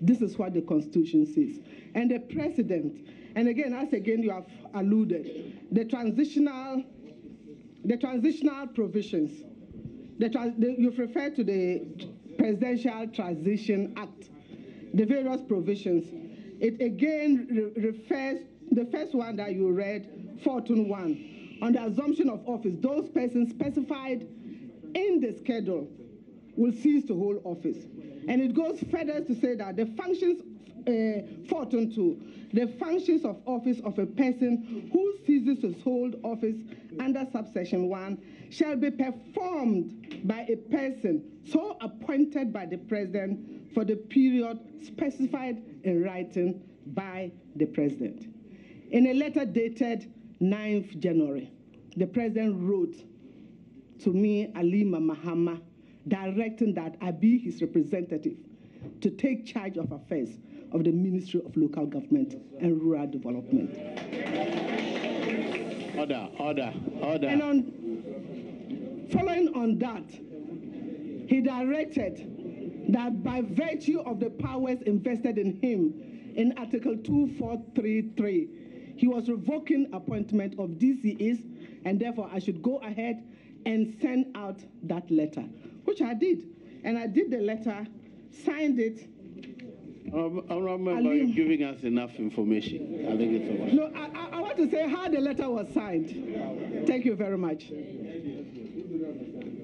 This is what the Constitution says. And the president, and again, as again you have alluded, the transitional provisions, you've referred to the Presidential Transition Act, the various provisions. It again refers, the first one that you read, 14(1), on the assumption of office, those persons specified in the schedule will cease to hold office. And it goes further to say that the functions, 14(2), the functions of office of a person who ceases to hold office under subsection 1 shall be performed by a person so appointed by the president for the period specified in writing by the president. In a letter dated 9th January, the president wrote to me, Alima Mahama, directing that I be his representative to take charge of affairs of the Ministry of Local Government and Rural Development. Order. And following on that, he directed that by virtue of the powers invested in him in Article 2433, he was revoking appointment of DCEs, and therefore I should go ahead and send out that letter, which I did. And I did the letter, signed it. I remember you giving us enough information. I think it's over. No, I want to say how the letter was signed. Thank you very much.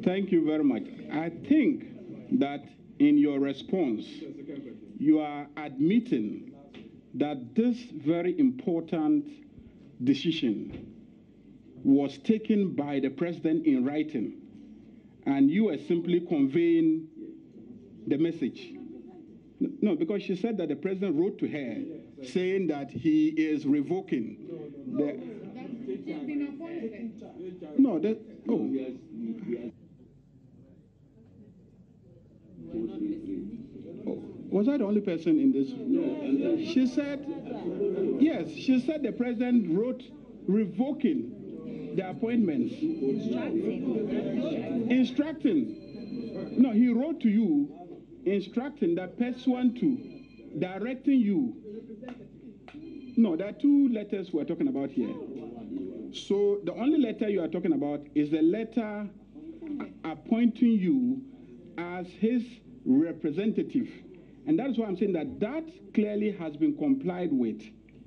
Thank you very much. I think that in your response, you are admitting that this very important decision was taken by the president in writing, and you are simply conveying the message. No, because she said that the president wrote to her saying that he is revoking the... No, that... Oh. Was I the only person in this? No. She said, yes, she said the president wrote revoking the appointments. Instructing. No, he wrote to you instructing that person to, directing you. No, there are two letters we're talking about here. So the only letter you are talking about is the letter appointing you as his representative. And that's why I'm saying that that clearly has been complied with.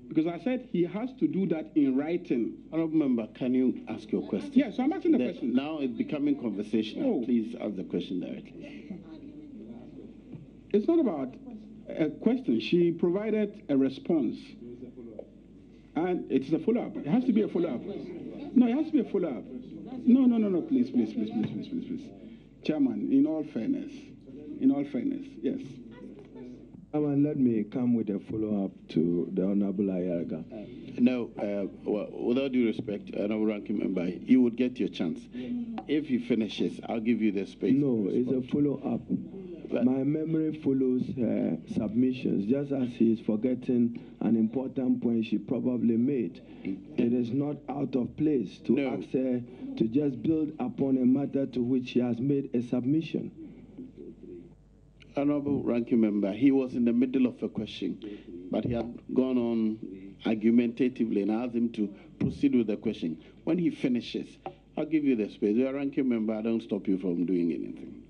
Because I said he has to do that in writing. Honourable Member, can you ask your question? Yes, so I'm asking the question. Now it's becoming conversational. Oh. Please ask the question directly. It's not about a question. She provided a response. And it's a follow-up. It has to be a follow-up. No, it has to be a follow-up. No, please. Chairman, in all fairness, yes. Let me come with a follow-up to the Honorable Ayaraga. No, well, with all due respect, Honorable Ranking Member, you would get your chance. If he finishes, I'll give you the space. No, it's a follow-up. My memory follows her submissions, just as he is forgetting an important point she probably made. It is not out of place to ask her to just build upon a matter to which she has made a submission. Honorable Ranking Member, he was in the middle of a question, but he had gone on argumentatively, and I asked him to proceed with the question. When he finishes, I'll give you the space. You're a Ranking Member, I don't stop you from doing anything.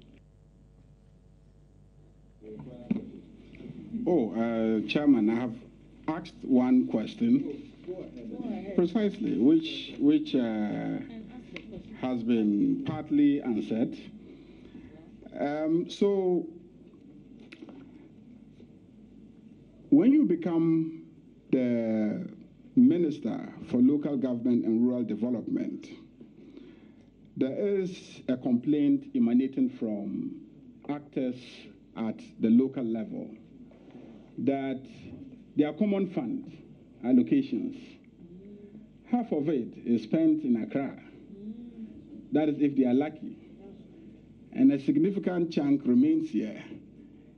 Chairman, I have asked one question, precisely, which has been partly answered. So, when you become the Minister for Local Government and Rural Development, there is a complaint emanating from actors at the local level that their common fund allocations, half of it is spent in Accra. That is if they are lucky. And a significant chunk remains here.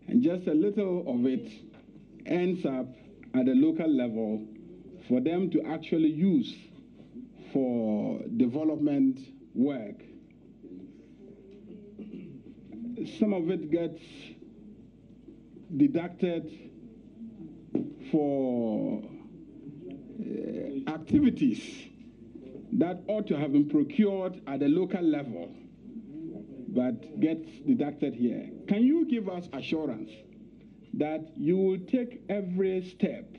And just a little of it ends up at the local level for them to actually use for development work. Some of it gets deducted for activities that ought to have been procured at the local level, but gets deducted here. Can you give us assurance that you will take every step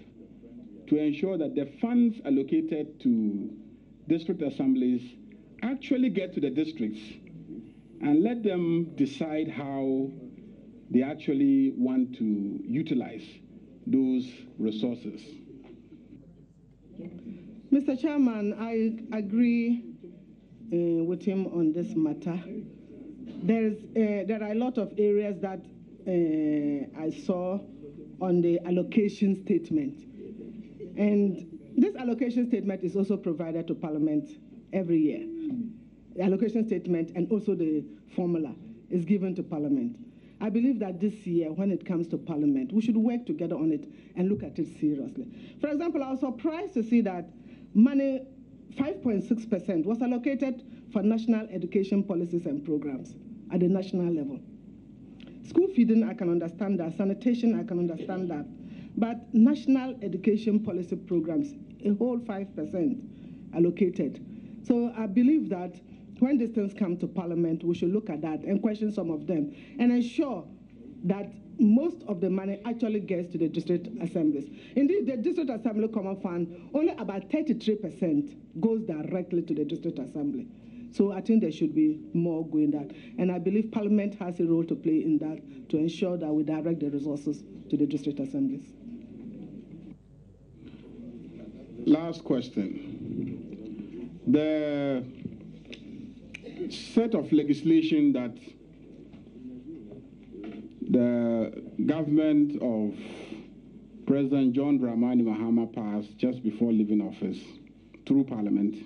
to ensure that the funds allocated to district assemblies actually get to the districts and let them decide how they actually want to utilize those resources? Mr. Chairman, I agree with him on this matter. There are a lot of areas that I saw on the allocation statement. And this allocation statement is also provided to Parliament every year. The allocation statement and also the formula is given to Parliament. I believe that this year, when it comes to Parliament, we should work together on it and look at it seriously. For example, I was surprised to see that money, 5.6%, was allocated for national education policies and programs at the national level. School feeding, I can understand that. Sanitation, I can understand that. But national education policy programs, a whole 5% allocated. So I believe that when these things come to Parliament, we should look at that and question some of them and ensure that most of the money actually gets to the district assemblies. Indeed, the District Assembly Common Fund, only about 33% goes directly to the district assembly. So I think there should be more going that. And I believe Parliament has a role to play in that to ensure that we direct the resources to the district assemblies. Last question. The set of legislation that the government of President John Dramani Mahama passed just before leaving office through Parliament,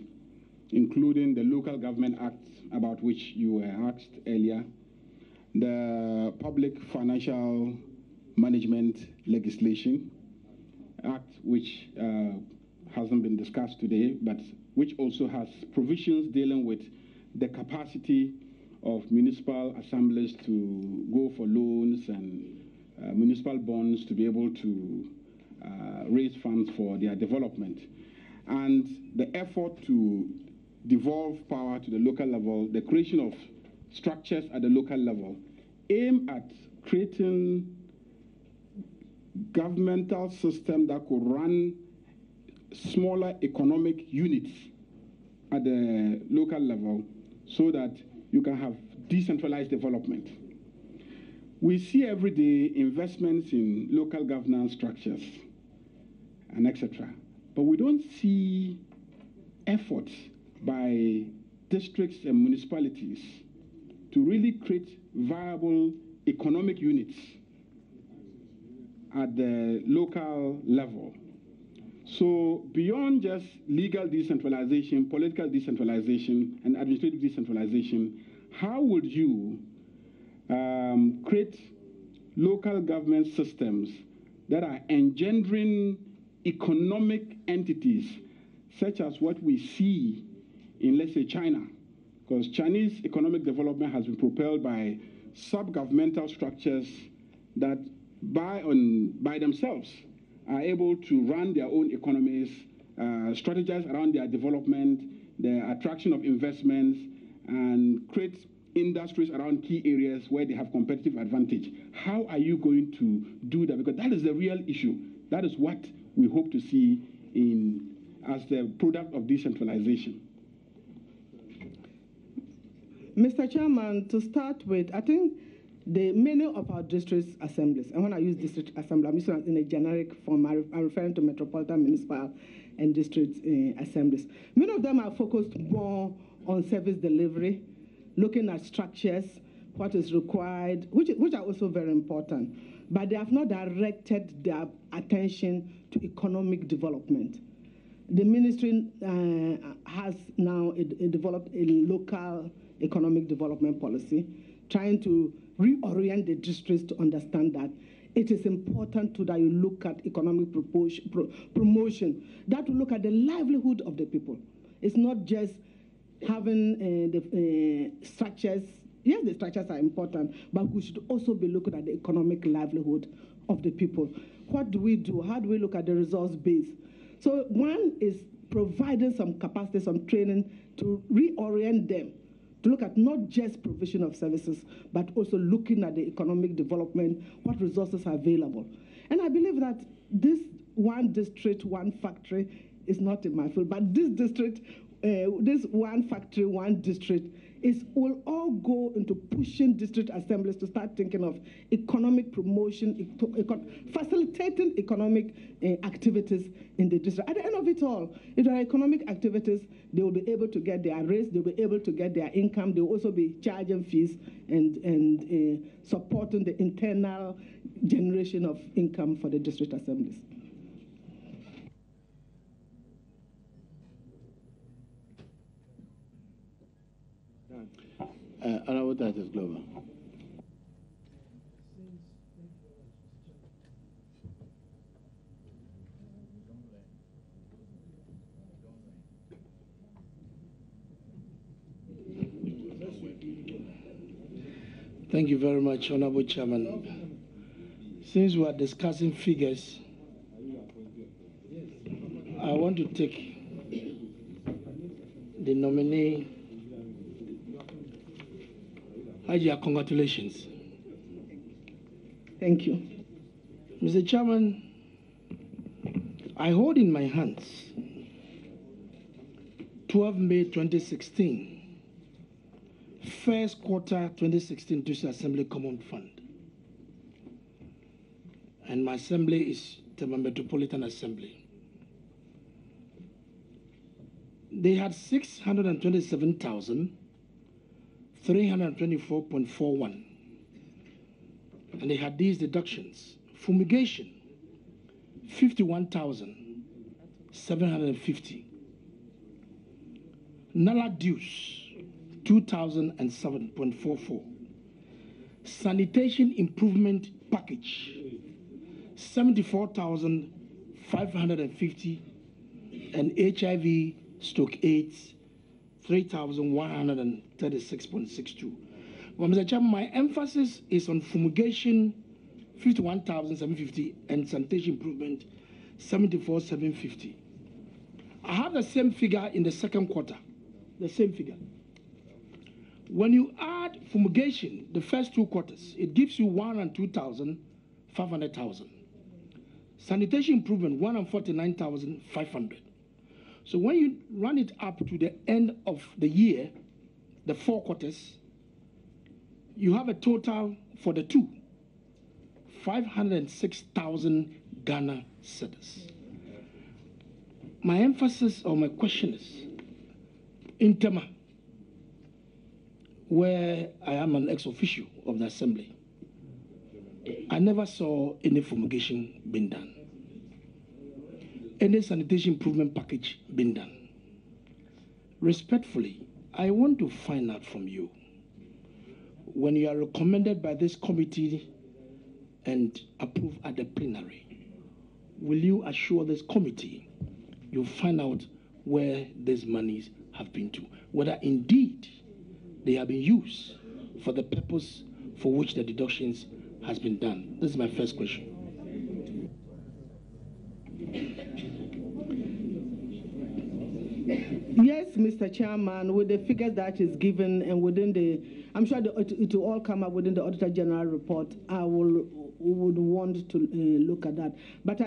including the Local Government Act, about which you were asked earlier, the Public Financial Management Legislation Act, which hasn't been discussed today, but which also has provisions dealing with the capacity of municipal assemblies to go for loans and municipal bonds to be able to raise funds for their development. and the effort to devolve power to the local level, the creation of structures at the local level, aim at creating governmental system that could run smaller economic units at the local level so that you can have decentralized development. We see every day investments in local governance structures and etc. But we don't see efforts by districts and municipalities to really create viable economic units at the local level. So beyond just legal decentralization, political decentralization, and administrative decentralization, how would you create local government systems that are engendering economic entities such as what we see in, let's say, China? Because Chinese economic development has been propelled by sub-governmental structures that by themselves are able to run their own economies, strategize around their development, the attraction of investments, and create industries around key areas where they have competitive advantage. How are you going to do that? Because that is the real issue. That is what we hope to see as the product of decentralization. Mr. Chairman, to start with, I think many of our district assemblies, and when I use district assembly, I'm using it in a generic form. I'm referring to metropolitan, municipal, and district assemblies. Many of them are focused more on service delivery, looking at structures, what is required, which are also very important. But they have not directed their attention to economic development. The ministry has now developed a local economic development policy, trying to reorient the districts to understand that it is important that you look at economic promotion, that will look at the livelihood of the people. It's not just having the structures. Yes, the structures are important, but we should also be looking at the economic livelihood of the people. What do we do? How do we look at the resource base? So one is providing some capacity, some training to reorient them, to look at not just provision of services, but also looking at the economic development, what resources are available. And I believe that this one district, one factory is not in my field, but this district, this one factory, one district, will all go into pushing district assemblies to start thinking of economic promotion, facilitating economic activities in the district. At the end of it all, if there are economic activities, they will be able to get their raise, they'll be able to get their income, they'll also be charging fees and supporting the internal generation of income for the district assemblies. Honorable Titus Glover. Thank you very much, Honorable Chairman. Since we are discussing figures, I want to take the nominee. Hajia, congratulations. Thank you. Mr. Chairman, I hold in my hands 12 May 2016, first quarter 2016 District Assembly Common Fund. And my assembly is the Metropolitan Assembly. They had 627,324.41, and they had these deductions: fumigation 51,750, Nala dues 2,007.44, sanitation improvement package 74,550, and HIV/AIDS 3,136.62. Well, Mr. Chairman, my emphasis is on fumigation 51,750 and sanitation improvement 74,750. I have the same figure in the second quarter, the same figure. When you add fumigation, the first 2 quarters, it gives you 102,500,000. Sanitation improvement, 149,500. So when you run it up to the end of the year, the 4 quarters, you have a total for the 2, 506,000 Ghana cedis. My emphasis or my question is, in Tema, where I am an ex-officio of the assembly, I never saw any fumigation being done, any sanitation improvement package being done. Respectfully, I want to find out from you, when you are recommended by this committee and approved at the plenary, will you assure this committee you'll find out where these monies have been to, whether indeed they have been used for the purpose for which the deductions has been done? This is my first question. Yes, Mr. Chairman, with the figures that is given and within the, I'm sure it will all come up within the Auditor General report. I would want to look at that. But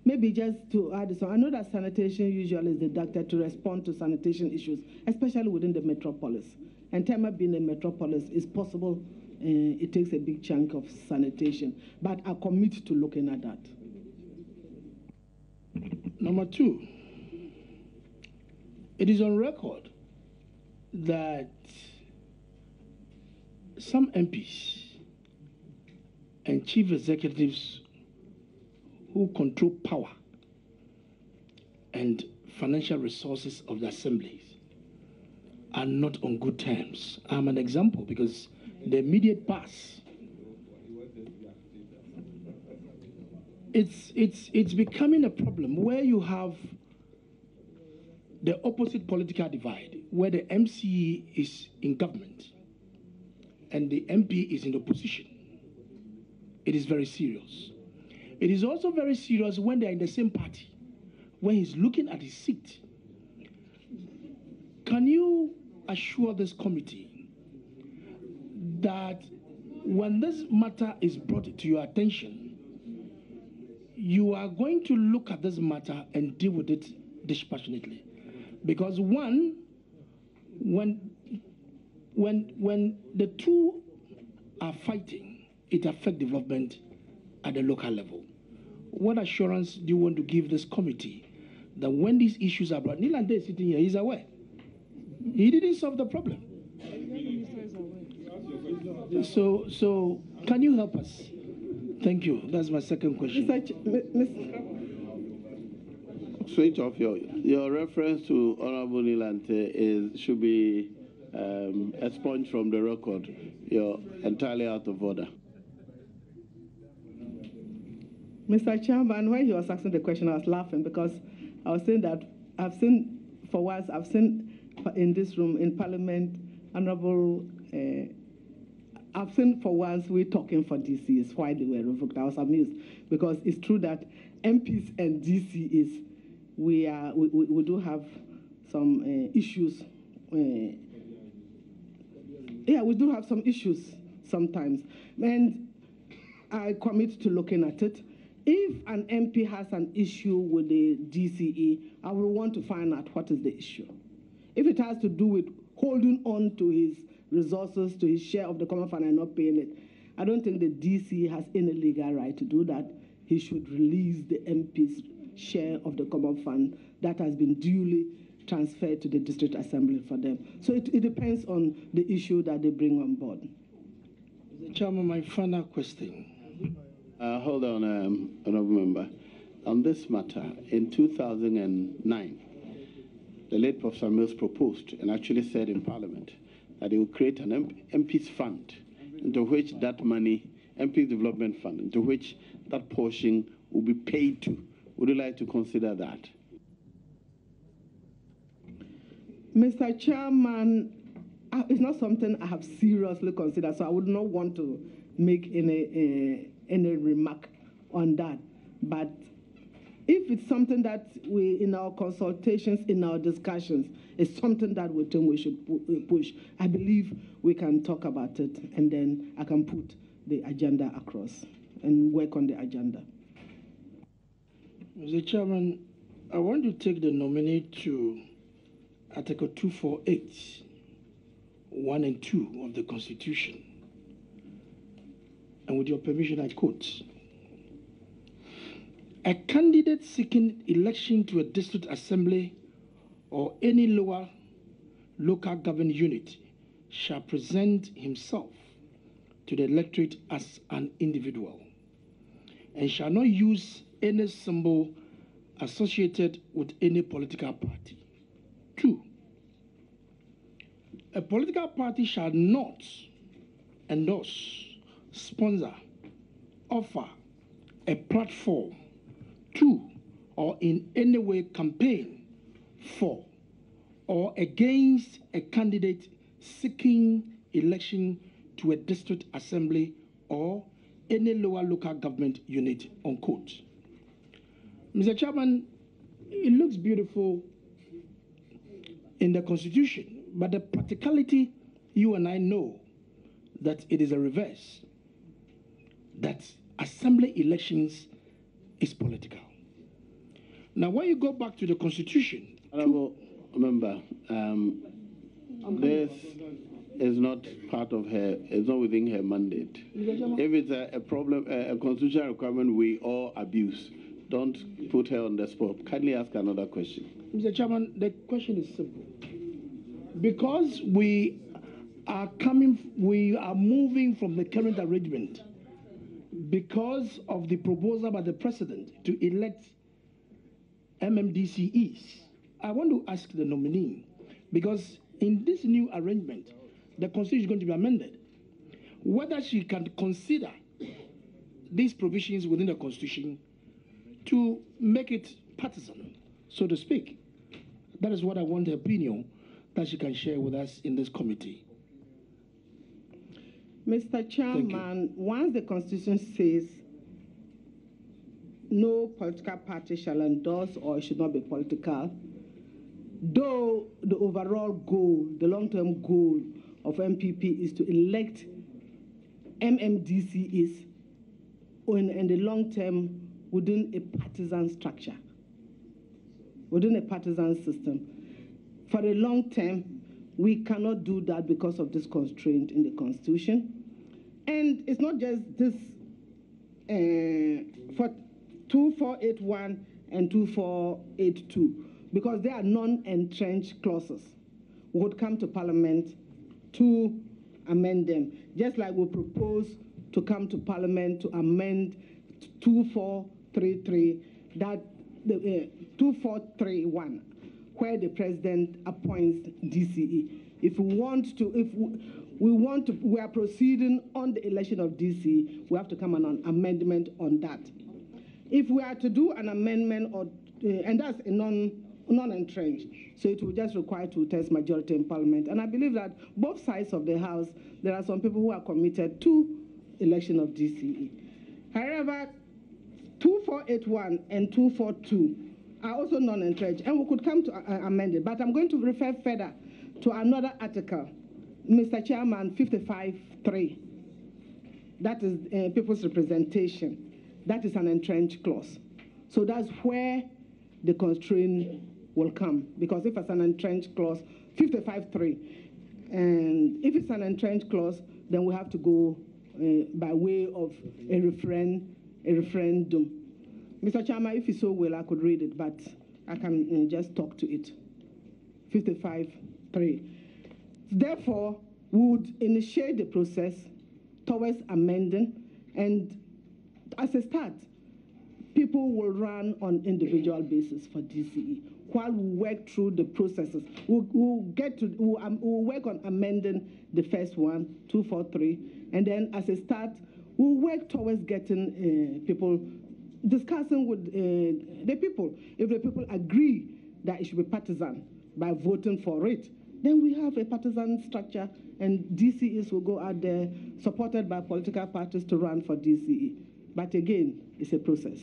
maybe just to add this on, I know that sanitation usually is deducted to respond to sanitation issues, especially within the metropolis. And Tema being a metropolis, it's possible it takes a big chunk of sanitation. But I commit to looking at that. Number 2, it is on record that some MPs and chief executives who control power and financial resources of the assemblies are not on good terms. I'm an example because the immediate past, it's becoming a problem where you have the opposite political divide, where the MCE is in government and the MP is in opposition. It is very serious. It is also very serious when they're in the same party, when he's looking at his seat. Can you assure this committee that when this matter is brought to your attention, you are going to look at this matter and deal with it dispassionately? Because one, when the two are fighting, it affects development at the local level. What assurance do you want to give this committee that when these issues are brought, Nilande is sitting here, he's aware. He didn't solve the problem. So can you help us? Thank you. That's my second question. Switch off your reference to Honorable Nilante should be expunged from the record. You're entirely out of order. Mr. Chairman, when he was asking the question, I was laughing because I was saying that I've seen in this room, in Parliament, Honorable, I've seen for once we're talking for DCs, why they were revoked. I was amused because it's true that MPs and DCs, we do have some issues. We do have some issues sometimes. And I commit to looking at it. If an MP has an issue with the DCE, I will want to find out what is the issue. If it has to do with holding on to his resources, to his share of the common fund and not paying it, I don't think the DCE has any legal right to do that. He should release the MP's share of the common fund that has been duly transferred to the district assembly for them. So it depends on the issue that they bring on board. Mr. Chairman, my final question. Hold on, Honourable Member. On this matter, in 2009, the late Professor Mills proposed and actually said in Parliament that he would create an MP's fund into which that money, MP's Development Fund, into which that portion will be paid to. Would you like to consider that? Mr. Chairman, it's not something I have seriously considered, so I would not want to make any remark on that. But If it's something that we, in our consultations, in our discussions, is something that we think we should push, I believe we can talk about it, and then I can put the agenda across and work on the agenda. Mr. Chairman, I want to take the nominee to Article 248, 1 and 2 of the Constitution. And with your permission, I quote, "A candidate seeking election to a district assembly or any lower local government unit shall present himself to the electorate as an individual and shall not use any symbol associated with any political party. 2, a political party shall not endorse, sponsor, offer a platform to or in any way campaign for or against a candidate seeking election to a district assembly or any lower local government unit," unquote. Mr. Chairman, it looks beautiful in the Constitution, but the practicality, you and I know that it is a reverse, that assembly elections is political. Now, when you go back to the Constitution, Honorable Member, this is not part of her, it's not within her mandate. If it's a problem, a constitutional requirement we all abuse, don't put her on the spot. Kindly ask another question. Mr. Chairman, the question is simple. Because we are moving from the current arrangement because of the proposal by the President to elect MMDCEs. I want to ask the nominee, because in this new arrangement, the Constitution is going to be amended, whether she can consider these provisions within the Constitution to make it partisan, so to speak. That is what I want her opinion that she can share with us in this committee. Mr. Chairman, once the Constitution says no political party shall endorse or it should not be political, though the overall goal, the long-term goal of MPP is to elect MMDCs in the long term within a partisan structure, within a partisan system. For the long term, we cannot do that because of this constraint in the Constitution. And it's not just this for 2481 and 2482, because they are non-entrenched clauses. We would come to Parliament to amend them, just like we propose to come to Parliament to amend 2433, that the 2431, where the President appoints DCE. If we want to, we are proceeding on the election of DCE, we have to come on an amendment on that. If we are to do an amendment, and that's a non-entrenched, so it will just require 2/3 majority in Parliament. And I believe that both sides of the House, there are some people who are committed to election of DCE. However, 2481 and 242 are also non-entrenched, and we could come to amend it. But I'm going to refer further to another article, Mr. Chairman, 55.3. That is people's representation. That is an entrenched clause. So that's where the constraint will come, because if it's an entrenched clause, 55.3, and if it's an entrenched clause, then we have to go by way of a referendum. Mr. Chairman, if you so will, I could read it, but I can just talk to it. 55.3. Therefore, we would initiate the process towards amending, and as a start, people will run on individual basis for DCE while we work through the processes. We'll work on amending the first one, 243, and then as a start, we'll work towards getting people, discussing with the people. If the people agree that it should be partisan by voting for it, then we have a partisan structure, and DCEs will go out there supported by political parties to run for DCE. But again, it's a process.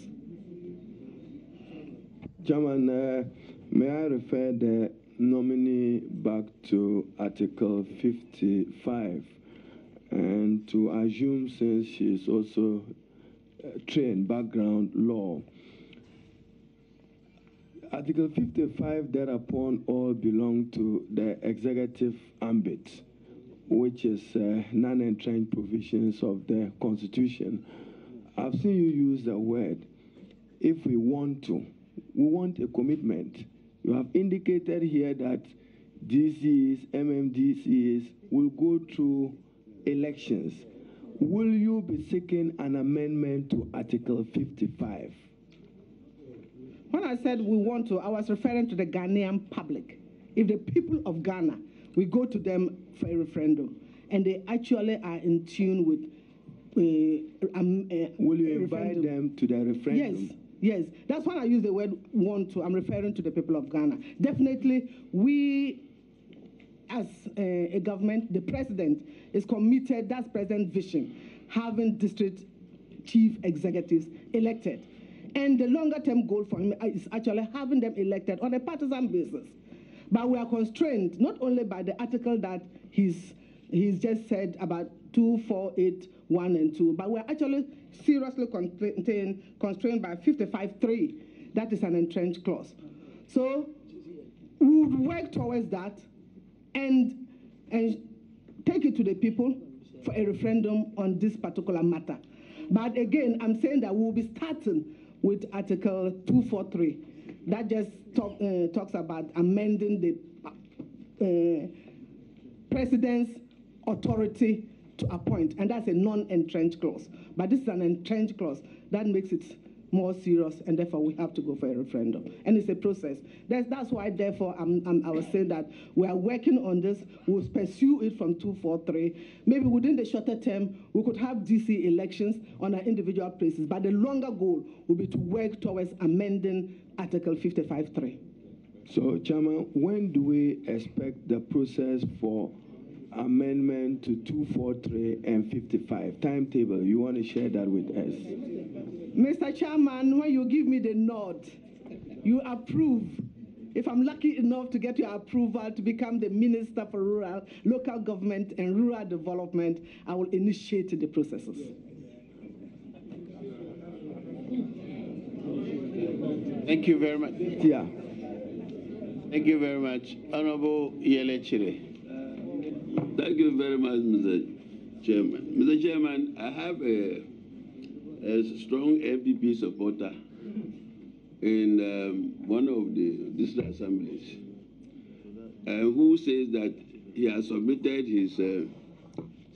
Chairman, may I refer the nominee back to Article 55 and to assume, since she is also trained background law, Article 55 thereupon all belong to the executive ambit, which is non-entrenched provisions of the Constitution. I've seen you use the word, if we want to. We want a commitment. You have indicated here that DCs, MMDCs will go through elections. Will you be seeking an amendment to Article 55? When I said we want to, I was referring to the Ghanaian public. If the people of Ghana, we go to them for a referendum, and they actually are in tune with will you invite them to the referendum? Yes. That's why I use the word want to. I'm referring to the people of Ghana. Definitely, we, as a government, the president is committed, that's president's vision, having district chief executives elected. And the longer-term goal for him is actually having them elected on a partisan basis. But we are constrained not only by the article that he's just said about 2481 and 2, but we're actually seriously constrained by 55.3. That is an entrenched clause. So we would work towards that and take it to the people for a referendum on this particular matter. But again, I'm saying that we'll be starting with Article 243. That just talks about amending the president's authority to appoint, and that's a non-entrenched clause. But this is an entrenched clause. That makes it more serious, and therefore we have to go for a referendum. And it's a process. That's why, therefore, I was saying that we are working on this. We'll pursue it from 243. Maybe within the shorter term, we could have DC elections on an individual basis. But the longer goal will be to work towards amending Article 55.3. So, Chairman, when do we expect the process for amendment to 243 and 55? Timetable, you want to share that with us? Mr. Chairman, when you give me the nod, you approve. If I'm lucky enough to get your approval to become the Minister for Rural, Local Government and Rural Development, I will initiate the processes. Thank you very much. Yeah. Thank you very mumuch. Honorable Yele Chire. Thank you very much, Mr. Chairman. Mr. Chairman, I have a strong MPP supporter in one of the district assemblies who says that he has submitted his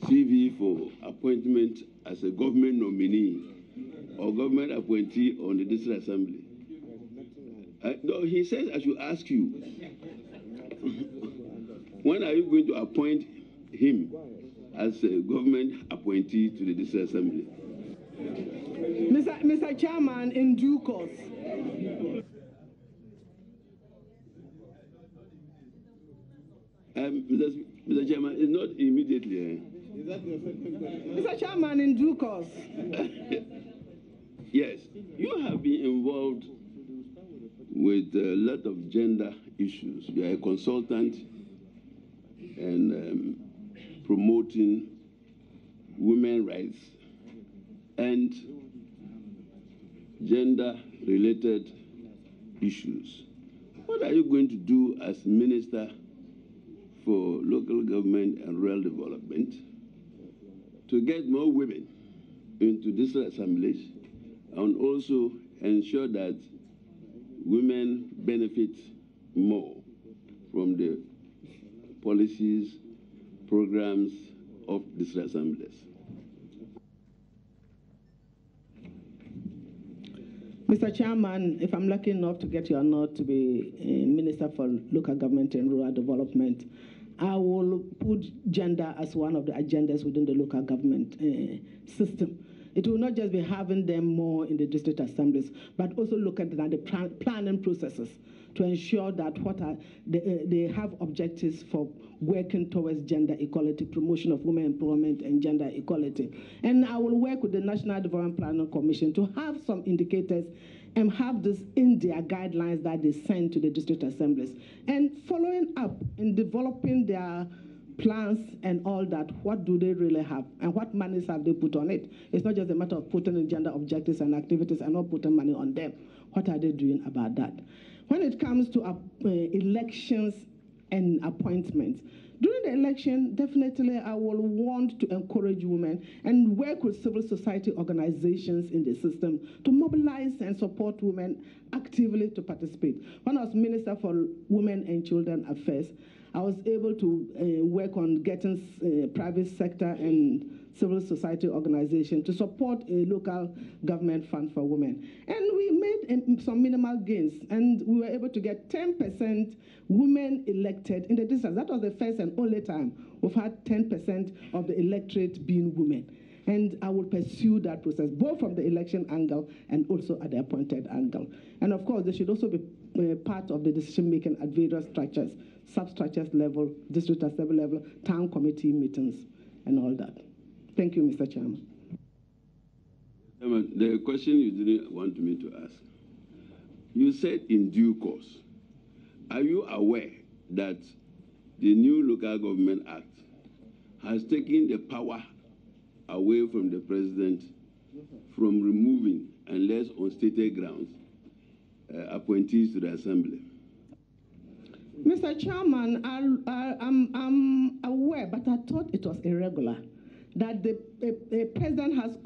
CV for appointment as a government nominee or government appointee on the district assembly. No, he says I should ask you, when are you going to appoint him as a government appointee to the district assembly? Mr. Chairman, in due course. Mr. Chairman, it's not immediately. Mr. Chairman, in due course. Yes, you have been involved with a lot of gender issues. You are a consultant and promoting women's rights and gender-related issues. What are you going to do as Minister for Local Government and Rural Development to get more women into district assemblies and also ensure that women benefit more from the policies, programs of district assemblies? Mr. Chairman, if I'm lucky enough to get your nod to be Minister for Local Government and Rural Development, I will put gender as one of the agendas within the local government system. It will not just be having them more in the district assemblies, but also look at the planning processes to ensure that they have objectives for working towards gender equality, promotion of women employment and gender equality. And I will work with the National Development Planning Commission to have some indicators and have this in their guidelines that they send to the district assemblies. And following up in developing their plans and all that, what do they really have and what monies have they put on it? It's not just a matter of putting in gender objectives and activities and not putting money on them. What are they doing about that? When it comes to elections and appointments, during the election, definitely I will want to encourage women and work with civil society organizations in the system to mobilize and support women actively to participate. When I was Minister for Women and Children Affairs, I was able to work on getting private sector and civil society organization to support a local government fund for women. And we made some minimal gains, and we were able to get 10% women elected in the district. That was the first and only time we've had 10% of the electorate being women. And I will pursue that process, both from the election angle and also at the appointed angle. And of course, they should also be part of the decision-making at various structures, substructures level, district assembly level, town committee meetings, and all that. Thank you, Mr. Chairman. The question you didn't want me to ask. You said in due course. Are you aware that the new Local Government Act has taken the power away from the president from removing, unless on stated grounds, appointees to the assembly? Mr. Chairman, I'm aware, but I thought it was irregular, that the president has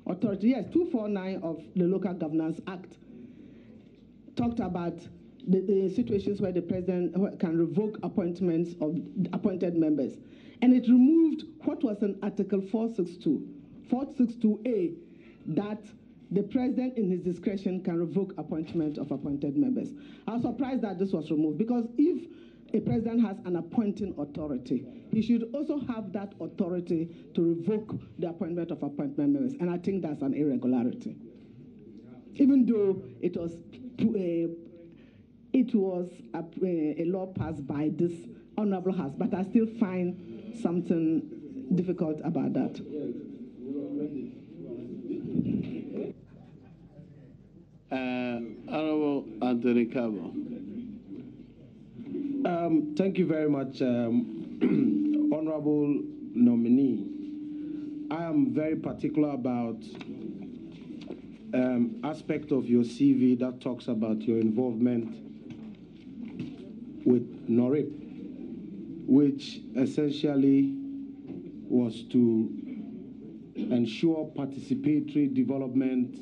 authority. Yes, 249 of the Local Governance Act talked about the situations where the president can revoke appointments of appointed members. And it removed what was in Article 462A, that the president in his discretion can revoke appointment of appointed members. I was surprised that this was removed, because if a president has an appointing authority, he should also have that authority to revoke the appointment of appointed members. And I think that's an irregularity. Even though it was a law passed by this Honorable House, but I still find something difficult about that. Honorable Anthony Cabo. Thank you very much, Honorable Nominee. I am very particular about aspect of your CV that talks about your involvement with NORIP, which essentially was to ensure participatory development,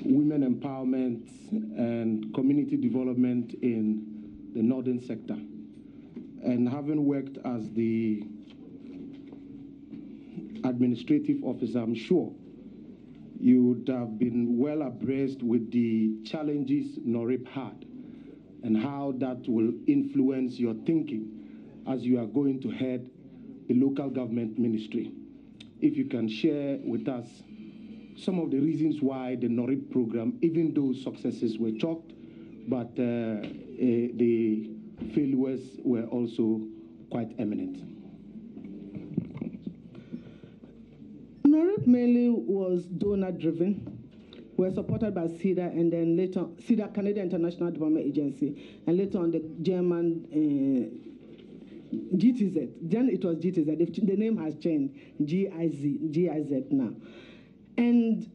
women empowerment, and community development in the northern sector. And having worked as the administrative officer, I'm sure you would have been well abreast with the challenges NORIP had and how that will influence your thinking as you are going to head the local government ministry. If you can share with us some of the reasons why the NORIP program, even though successes were chalked, but the failures were also quite eminent. NORIP mainly was donor-driven. We're supported by CEDA, and then later CEDA, Canadian International Development Agency, and later on the German GTZ. Then it was GTZ. The name has changed, GIZ now. And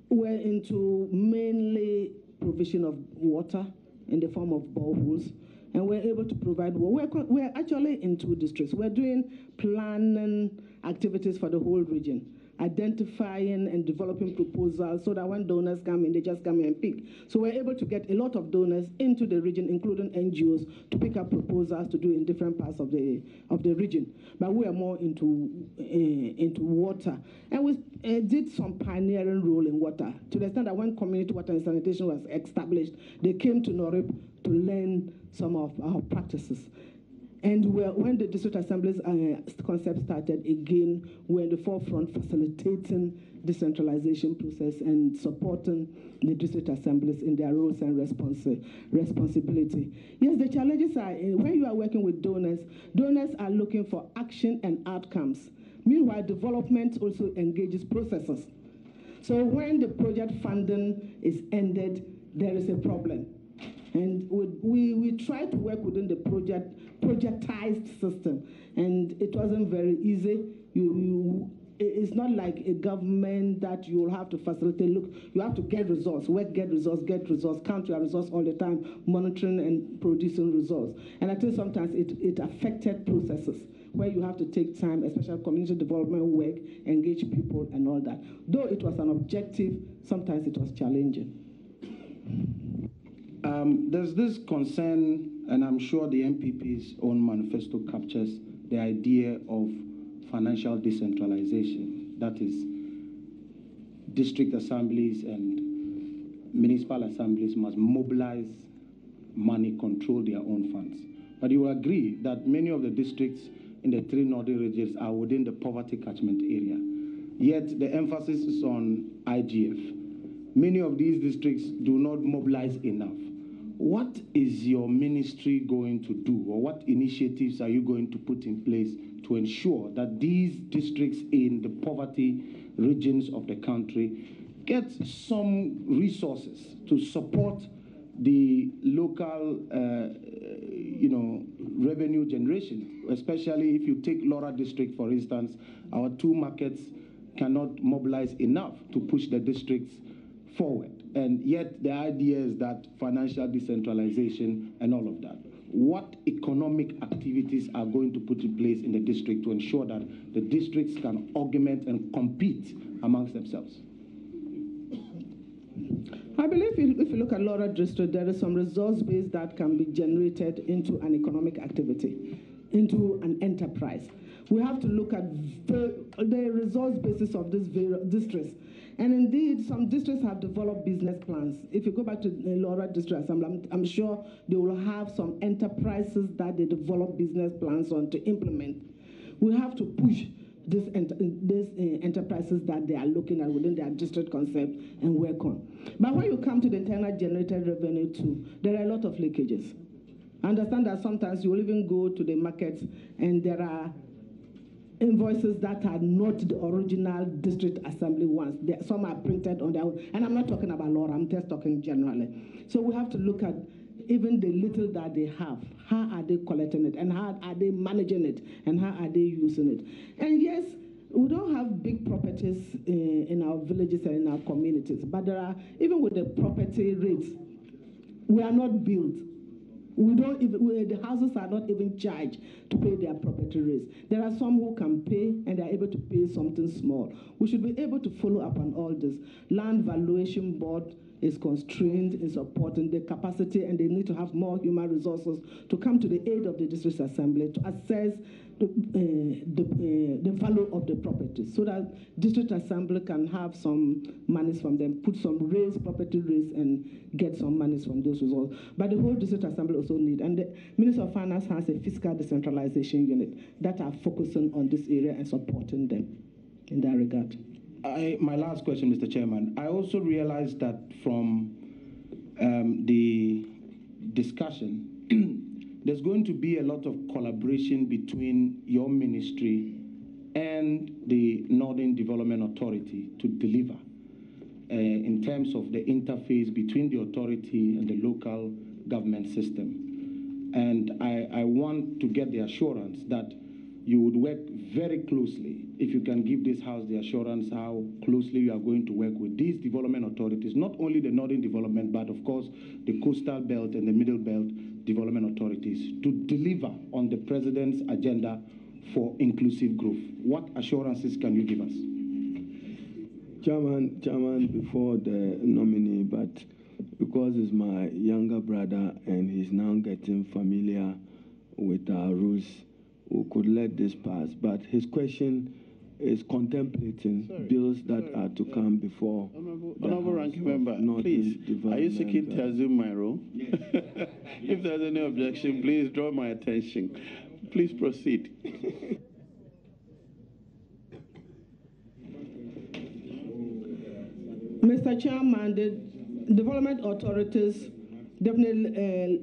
we're into mainly provision of water in the form of boreholes, and we're able to provide water. We're actually in 2 districts. We're doing planning activities for the whole region, identifying and developing proposals so that when donors come in, they just come in and pick. So we're able to get a lot of donors into the region, including NGOs, to pick up proposals to do in different parts of the region. But we are more into water. And we did some pioneering role in water, to the extent that when community water and sanitation was established, they came to NORIP to learn some of our practices. And when the district assemblies concept started, again, we're in the forefront facilitating decentralization process and supporting the district assemblies in their roles and responsibility. Yes, the challenges are, when you are working with donors, donors are looking for action and outcomes. Meanwhile, development also engages processes. So when the project funding is ended, there is a problem. And we try to work within the projectized system, and it wasn't very easy. It's not like a government that you'll have to facilitate. Look, you have to get results, get results, count your results all the time, monitoring and producing results. And I think sometimes it affected processes where you have to take time, especially community development work, engage people and all that. Though it was an objective, sometimes it was challenging. There's this concern, and I'm sure the MPP's own manifesto captures the idea of financial decentralization. That is, district assemblies and municipal assemblies must mobilize money, control their own funds. But you will agree that many of the districts in the 3 northern regions are within the poverty catchment area. Yet the emphasis is on IGF. Many of these districts do not mobilize enough. What is your ministry going to do, or what initiatives are you going to put in place to ensure that these districts in the poverty regions of the country get some resources to support the local revenue generation, especially if you take Laura District, for instance, our 2 markets cannot mobilize enough to push the districts forward. And yet the idea is that financial decentralization and all of that. What economic activities are going to put in place in the district to ensure that the districts can augment and compete amongst themselves? I believe if you look at Laura District, there is some resource base that can be generated into an economic activity, into an enterprise. We have to look at the resource basis of these districts. And indeed, some districts have developed business plans. If you go back to the Laura District Assembly, I'm sure they will have some enterprises that they develop business plans on to implement. We have to push these enterprises that they are looking at within their district concept and work on. But when you come to the internal generated revenue too, there are a lot of leakages. I understand that sometimes you will even go to the markets and there are invoices that are not the original district assembly ones. Some are printed on their own. And I'm not talking about Laura, I'm just talking generally. So we have to look at even the little that they have. How are they collecting it? And how are they managing it? And how are they using it? And yes, we don't have big properties in our villages and in our communities. But there are, even with the property rates, we are not built. The houses are not even charged to pay their property rates. There are some who can pay and they are able to pay something small. We should be able to follow up on all this. Land Valuation Board is constrained in supporting the capacity, and they need to have more human resources to come to the aid of the district assembly to assess the value of the property, so that district assembly can have some monies from them, put some property rates, and get some monies from those results. But the whole district assembly also need, and the Minister of Finance has a fiscal decentralization unit that are focusing on this area and supporting them in that regard. My last question, Mr. Chairman. I also realized that from the discussion, there's going to be a lot of collaboration between your ministry and the Northern Development Authority to deliver in terms of the interface between the authority and the local government system. And I want to get the assurance that you would work very closely, if you can give this House the assurance how closely you are going to work with these development authorities, not only the Northern Development, but of course the Coastal Belt and the Middle Belt development authorities, to deliver on the President's agenda for inclusive growth. What assurances can you give us? Chairman, before the nominee, but because he's my younger brother and he's now getting familiar with our rules, we could let this pass. But his question is contemplating bills that are to come before. Honorable Ranking Member, please, are you seeking to assume my role? Yes. If there's any objection, please draw my attention. Please proceed. Mr. Chairman, the development authorities definitely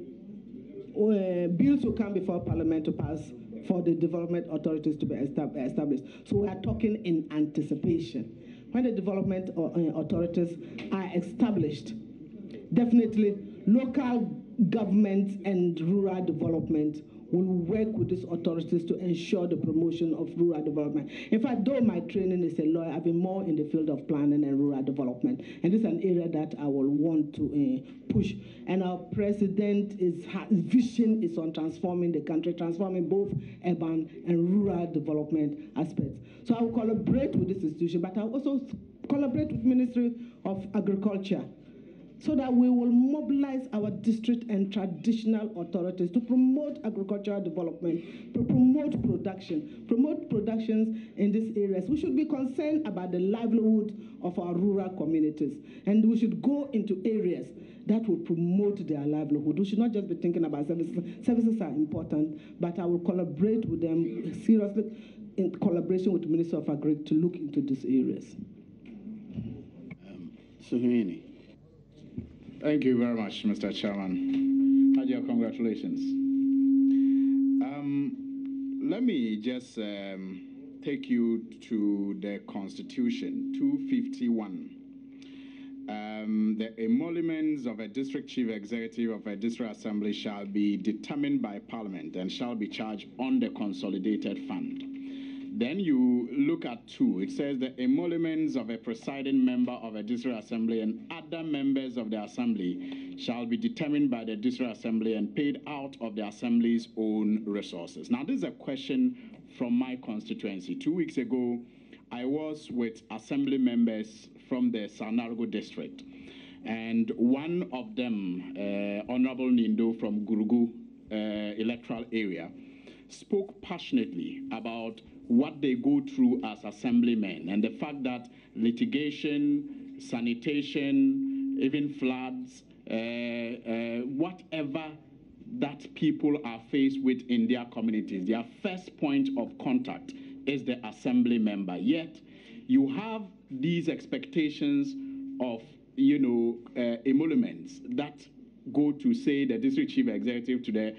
bills will come before Parliament to pass for the development authorities to be established. So we are talking in anticipation. when the development authorities are established, definitely local government and rural development will work with these authorities to ensure the promotion of rural development. In fact, though my training is a lawyer, I've been more in the field of planning and rural development, and this is an area that I will want to push. And our president's vision is on transforming the country, transforming both urban and rural development aspects. So I will collaborate with this institution, but I will also collaborate with the Ministry of Agriculture, so that we will mobilize our district and traditional authorities to promote agricultural development, to promote productions in these areas. We should be concerned about the livelihood of our rural communities, and we should go into areas that will promote their livelihood. We should not just be thinking about services. Services are important, but I will collaborate with them seriously in collaboration with the Minister of Agri to look into these areas. Suhini. Thank you very much, Mr. Chairman. Hadia, congratulations. Let me just take you to the Constitution, 251. The emoluments of a district chief executive of a district assembly shall be determined by Parliament and shall be charged on the consolidated fund. Then you look at 2. It says the emoluments of a presiding member of a district assembly and other members of the assembly shall be determined by the district assembly and paid out of the assembly's own resources. Now, this is a question from my constituency. 2 weeks ago, I was with assembly members from the Sanargo district, and one of them, Honorable Nindo from Gurugu electoral area, spoke passionately about what they go through as assemblymen and the fact that litigation, sanitation, even floods, whatever that people are faced with in their communities, their first point of contact is the assembly member. Yet you have these expectations of, emoluments that go to, say, the district chief executive, to the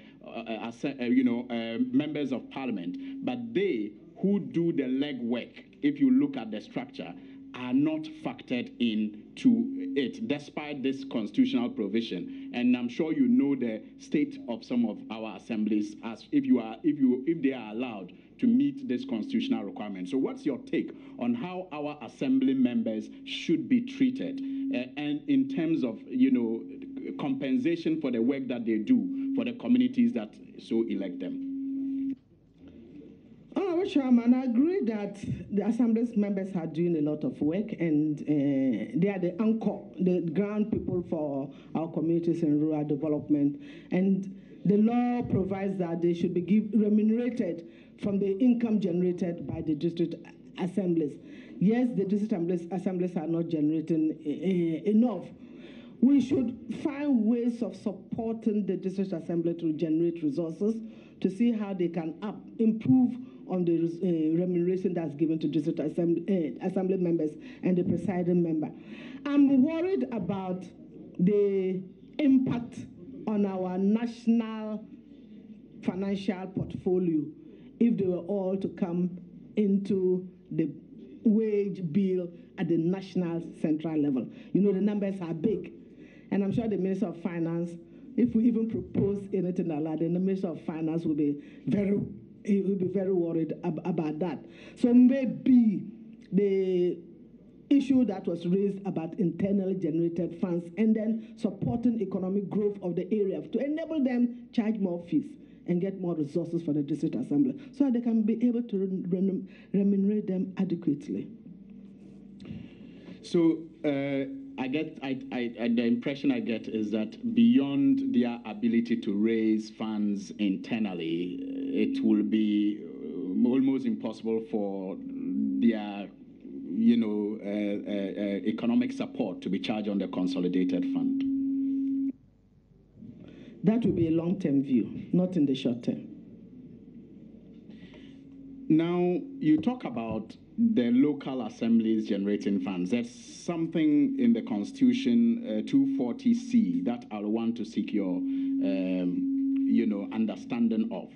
members of parliament, but they who do the legwork, if you look at the structure, are not factored into it, despite this constitutional provision. And I'm sure you know the state of some of our assemblies, as if they are allowed to meet this constitutional requirement. So what's your take on how our assembly members should be treated, and in terms of, compensation for the work that they do for the communities that so elect them? Chairman, I agree that the Assembly's members are doing a lot of work, and they are the anchor, the ground people for our communities and rural development. And the law provides that they should be remunerated from the income generated by the district assemblies. Yes, the district assemblies are not generating enough. We should find ways of supporting the district assembly to generate resources to see how they can improve on the remuneration that's given to district assembly members and the presiding member. I'm worried about the impact on our national financial portfolio if they were all to come into the wage bill at the national central level. The numbers are big. And I'm sure the Minister of Finance, if we even propose anything like that, then the Minister of Finance will be very worried about that. So maybe the issue that was raised about internally generated funds and then supporting economic growth of the area to enable them charge more fees and get more resources for the district assembly so that they can be able to remunerate them adequately. So the impression I get is that beyond their ability to raise funds internally, it will be almost impossible for their, economic support to be charged on the consolidated fund. That will be a long-term view, not in the short term. Now, you talk about the local assemblies generating funds. There's something in the Constitution, 240C, that I'll want to seek your, understanding of.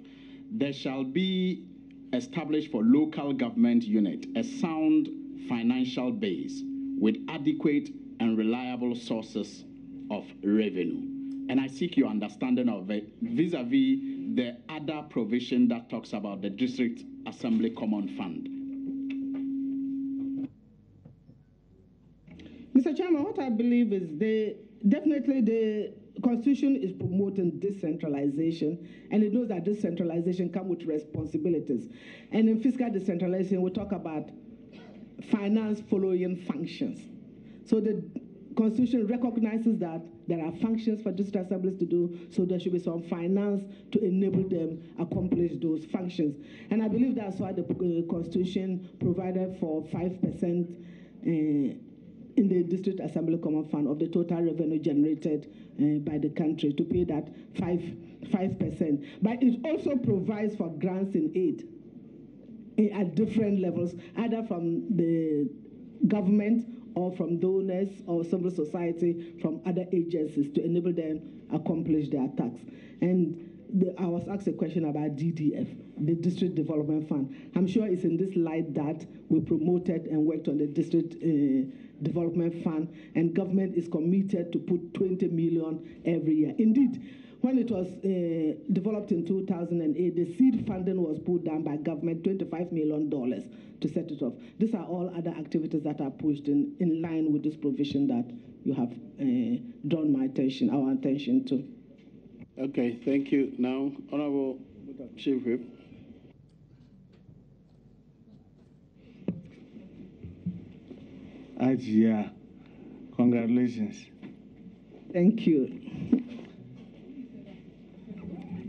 There shall be established for local government unit a sound financial base with adequate and reliable sources of revenue. And I seek your understanding of it vis-a-vis the other provision that talks about the District Assembly Common Fund. Mr. Chairman, what I believe is definitely the Constitution is promoting decentralization, and it knows that decentralization comes with responsibilities. And in fiscal decentralization, we talk about finance following functions. So the Constitution recognizes that there are functions for district assemblies to do, so there should be some finance to enable them accomplish those functions. And I believe that's why the Constitution provided for 5% in the District Assembly Common Fund of the total revenue generated by the country to pay that 5%. But it also provides for grants in aid at different levels, either from the government or from donors or civil society, from other agencies to enable them accomplish their tasks. And I was asked a question about DDF, the District Development Fund. I'm sure it's in this light that we promoted and worked on the District Development Fund, and government is committed to put 20 million every year. Indeed, when it was developed in 2008, the seed funding was put down by government, $25 million to set it off. These are all other activities that are pushed in line with this provision that you have drawn our attention to. Okay, thank you. Now, Honorable Chief Whip. Ajia, congratulations. Thank you.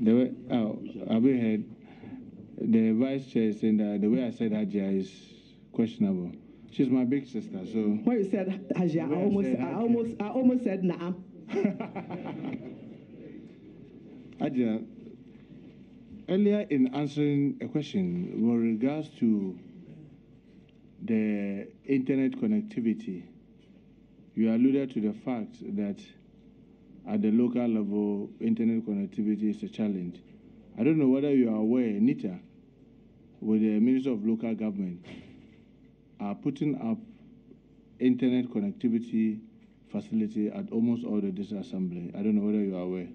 The way, have you heard the vice chair saying that the way I said Ajia is questionable? She's my big sister, so. When you said Ajia, I almost said Naam. Ajia, earlier in answering a question with regards to the internet connectivity, you alluded to the fact that at the local level, internet connectivity is a challenge. I don't know whether you are aware, NITA, with the Minister of Local Government, are putting up internet connectivity facility at almost all the district assembly. I don't know whether you are aware.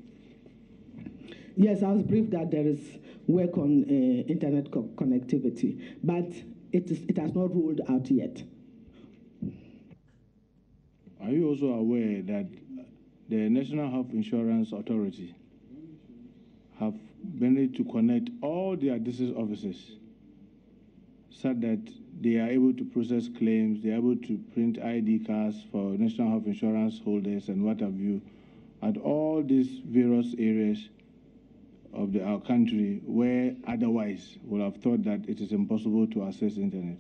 Yes, I was briefed that there is work on internet connectivity, but it has not rolled out yet. Are you also aware that the National Health Insurance Authority have been able to connect all their district offices so that they are able to process claims, they are able to print ID cards for National Health Insurance holders and what have you at all these various areas of our country where otherwise would have thought that it is impossible to access internet?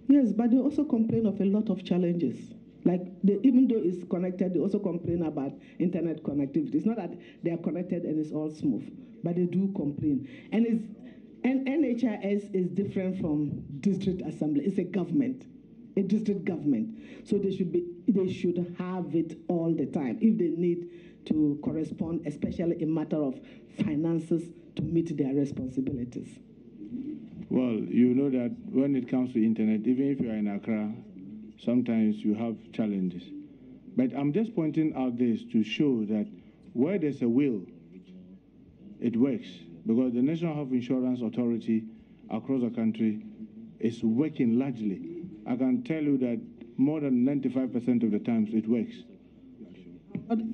Yes, but they also complain of a lot of challenges. Like, even though it's connected, they also complain about internet connectivity. It's not that they are connected and it's all smooth, but they do complain. And NHIS is different from district assembly. It's a government, a district government. So they should have it all the time if they need to correspond, especially in matter of finances, to meet their responsibilities. Well, you know that when it comes to internet, even if you are in Accra, sometimes you have challenges. But I'm just pointing out this to show that where there's a will, it works. Because the National Health Insurance Authority across the country is working largely. I can tell you that more than 95% of the times it works.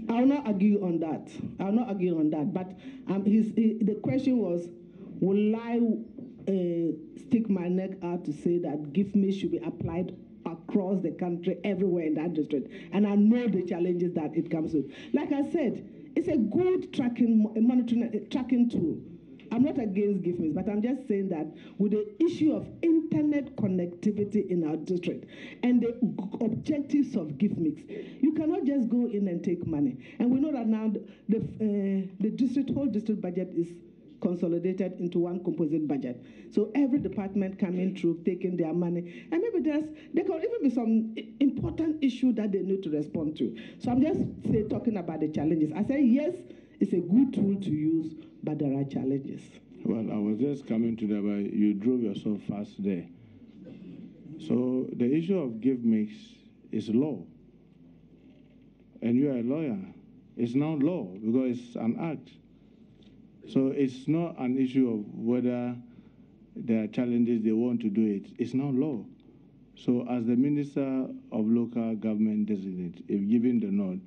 I'll not argue on that. I'll not argue on that. But the question was, will I stick my neck out to say that GIFME should be applied across the country, everywhere in that district? And I know the challenges that it comes with. Like I said, it's a good monitoring tracking tool. I'm not against GIFMEs, but I'm just saying that with the issue of internet connectivity in our district and the objectives of GIFMEs, you cannot just go in and take money. And we know that now the whole district budget is consolidated into one composite budget. So every department coming through, taking their money, and maybe there can even be some important issue that they need to respond to. So I'm just talking about the challenges. I say yes, it's a good tool to use, but there are challenges. Well, I was just coming to that, but you drove yourself fast there. So the issue of give mix is law. And you are a lawyer. It's not law because it's an act. So it's not an issue of whether there are challenges they want to do it. It's not law. So as the Minister of Local Government Designate, if given the nod,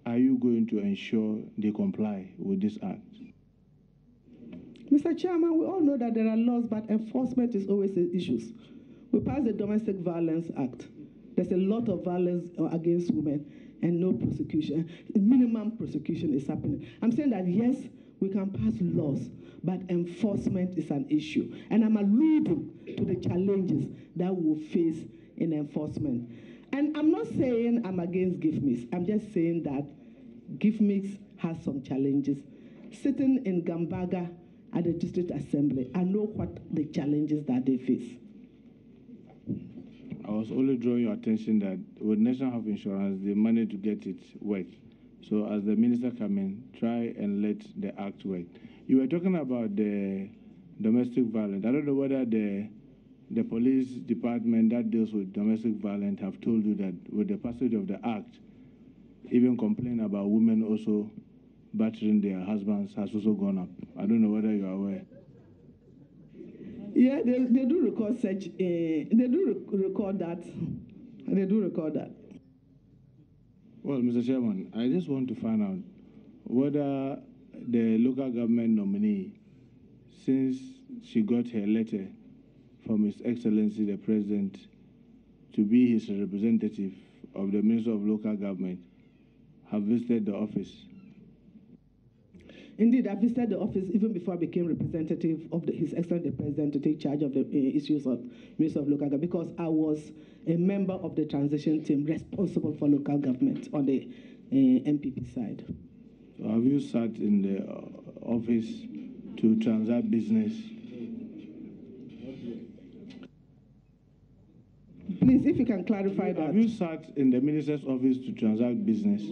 are you going to ensure they comply with this act? Mr. Chairman, we all know that there are laws, but enforcement is always the issue. We passed the Domestic Violence Act. There's a lot of violence against women and no prosecution. Minimum prosecution is happening. I'm saying that, yes, we can pass laws, but enforcement is an issue. And I'm alluding to the challenges that we'll face in enforcement. And I'm not saying I'm against gift mix. I'm just saying that gift mix has some challenges. Sitting in Gambaga at the District Assembly, I know what the challenges that they face. I was only drawing your attention that with National Health Insurance, they managed to get it work. So as the minister come in, try and let the act work. You were talking about the domestic violence. I don't know whether the police department that deals with domestic violence have told you that with the passage of the act, even complaint about women also battering their husbands has also gone up. I don't know whether you are aware. Yeah, they do record such. They do record that. They do record that. Well, Mr. Chairman, I just want to find out whether the local government nominee, since she got her letter from His Excellency the President to be his representative of the Minister of Local Government, have visited the office. Indeed, I visited the office even before I became representative of His Excellency the President to take charge of the issues of Minister of Local Government, because I was a member of the transition team responsible for local government on the MPP side. So have you sat in the office to transact business? Please, if you can clarify that. Have you sat in the minister's office to transact business?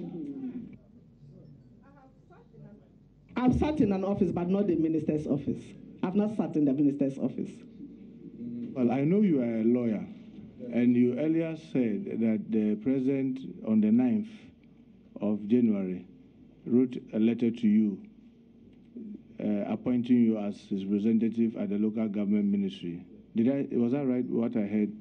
I've sat in an office, but not the minister's office. I've not sat in the minister's office. Well, I know you are a lawyer, and you earlier said that the president on the 9th of January wrote a letter to you appointing you as his representative at the local government ministry. Was that right, what I heard?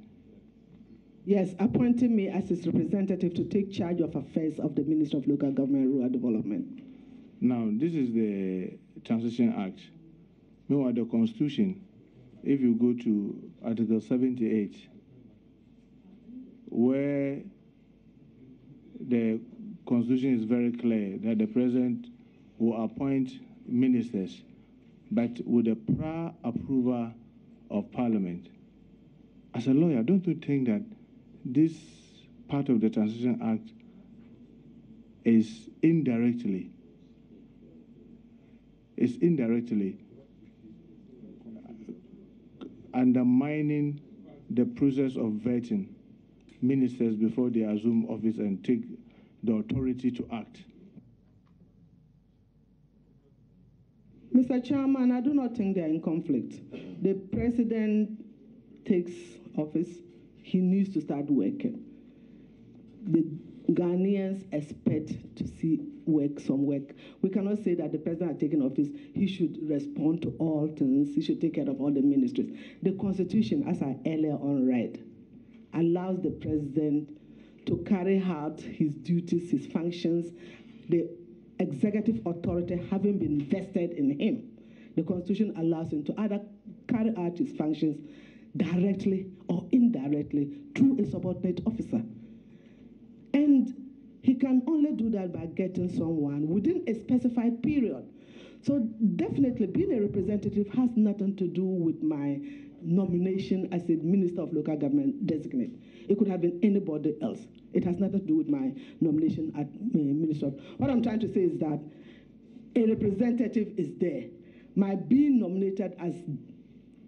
Yes, appointing me as his representative to take charge of affairs of the Minister of Local Government and Rural Development. Now, this is the Transition Act. Meanwhile, the Constitution, if you go to Article 78, where the Constitution is very clear that the President will appoint ministers, but with the prior approval of Parliament. As a lawyer, don't you think that this part of the Transition Act is indirectly undermining the process of vetting ministers before they assume office and take the authority to act? Mr. Chairman, I do not think they are in conflict. The president takes office, he needs to start working. The Ghanaians expect to see some work. We cannot say that the president has taken office, he should respond to all things, he should take care of all the ministries. The Constitution, as I earlier on read, allows the president to carry out his duties, his functions, the executive authority having been vested in him. The Constitution allows him to either carry out his functions directly or indirectly through a subordinate officer. And he can only do that by getting someone within a specified period. So definitely being a representative has nothing to do with my nomination as a Minister of Local Government Designate. It could have been anybody else. It has nothing to do with my nomination as Minister. What I'm trying to say is that a representative is there. My being nominated as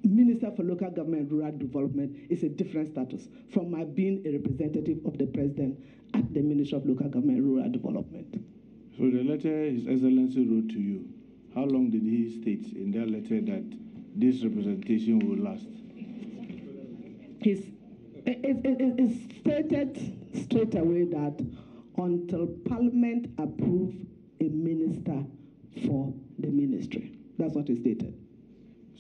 Minister for Local Government and Rural Development is a different status from my being a representative of the President at the Ministry of Local Government and Rural Development. So the letter His Excellency wrote to you, how long did he state in that letter that this representation will last? It's stated straight away that until Parliament approves a minister for the ministry. That's what is stated.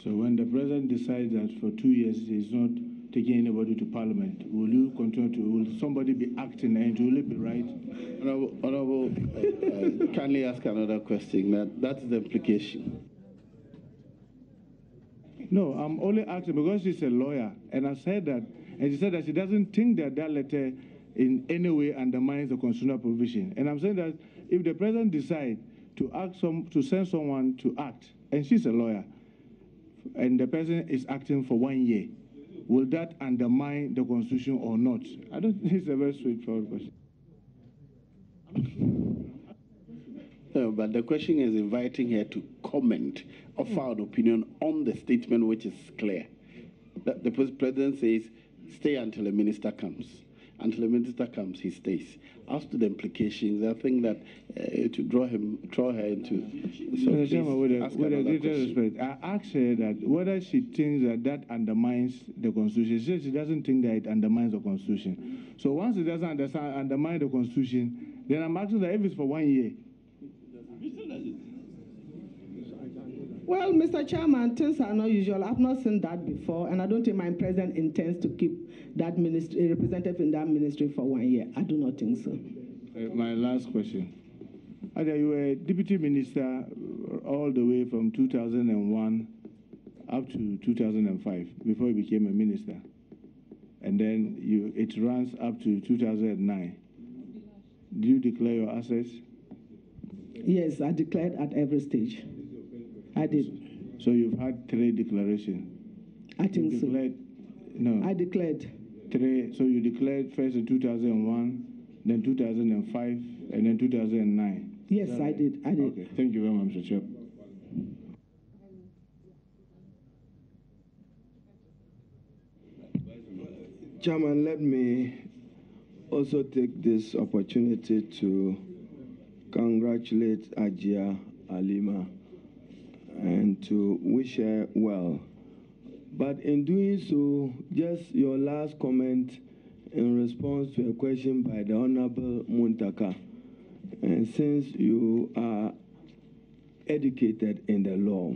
So when the president decides that for 2 years he's not taking anybody to Parliament, will you continue to, will somebody be acting and will it be right? Honorable, kindly ask another question. That's the implication. No, I'm only asking because she's a lawyer, and I said that, and she said that she doesn't think that that letter in any way undermines the constitutional provision. And I'm saying that if the president decides to send someone to act, and she's a lawyer, and the person is acting for 1 year, will that undermine the Constitution or not? I don't think it's a very straightforward question. No, but the question is inviting her to comment, offer an opinion on the statement, which is clear. The president says, stay until the minister comes. Until the minister comes, he stays. As to the implications, I think that to draw her into. So with a greater respect, I asked her that whether she thinks that undermines the Constitution. She says she doesn't think that it undermines the Constitution. So once it doesn't undermine the Constitution, then I'm asking that if it's for 1 year. Well, Mr. Chairman, things are not usual. I've not seen that before, and I don't think my president intends to keep that ministry, representative in that ministry for 1 year. I do not think so. My last question. Ada, you were deputy minister all the way from 2001 up to 2005 before you became a minister. And then it runs up to 2009. Do you declare your assets? Yes, I declared at every stage. I did. So you've had 3 declarations? I think so. No. I declared. 3. So you declared first in 2001, then 2005, and then 2009? Yes, I did. I did. Okay. Thank you very much, Mr. Chair. Chairman, let me also take this opportunity to congratulate Ajia Alima and to wish her well. But in doing so, just your last comment in response to a question by the Honorable Muntaka, and since you are educated in the law,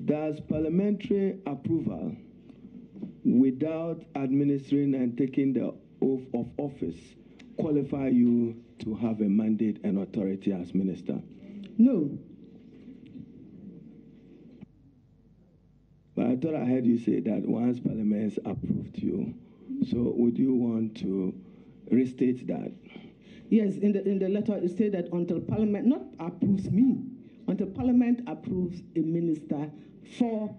does parliamentary approval without administering and taking the oath of office qualify you to have a mandate and authority as minister? No. But I thought I heard you say that once Parliament approved you, so would you want to restate that? Yes, in the letter it said that until Parliament not approves me, until Parliament approves a minister for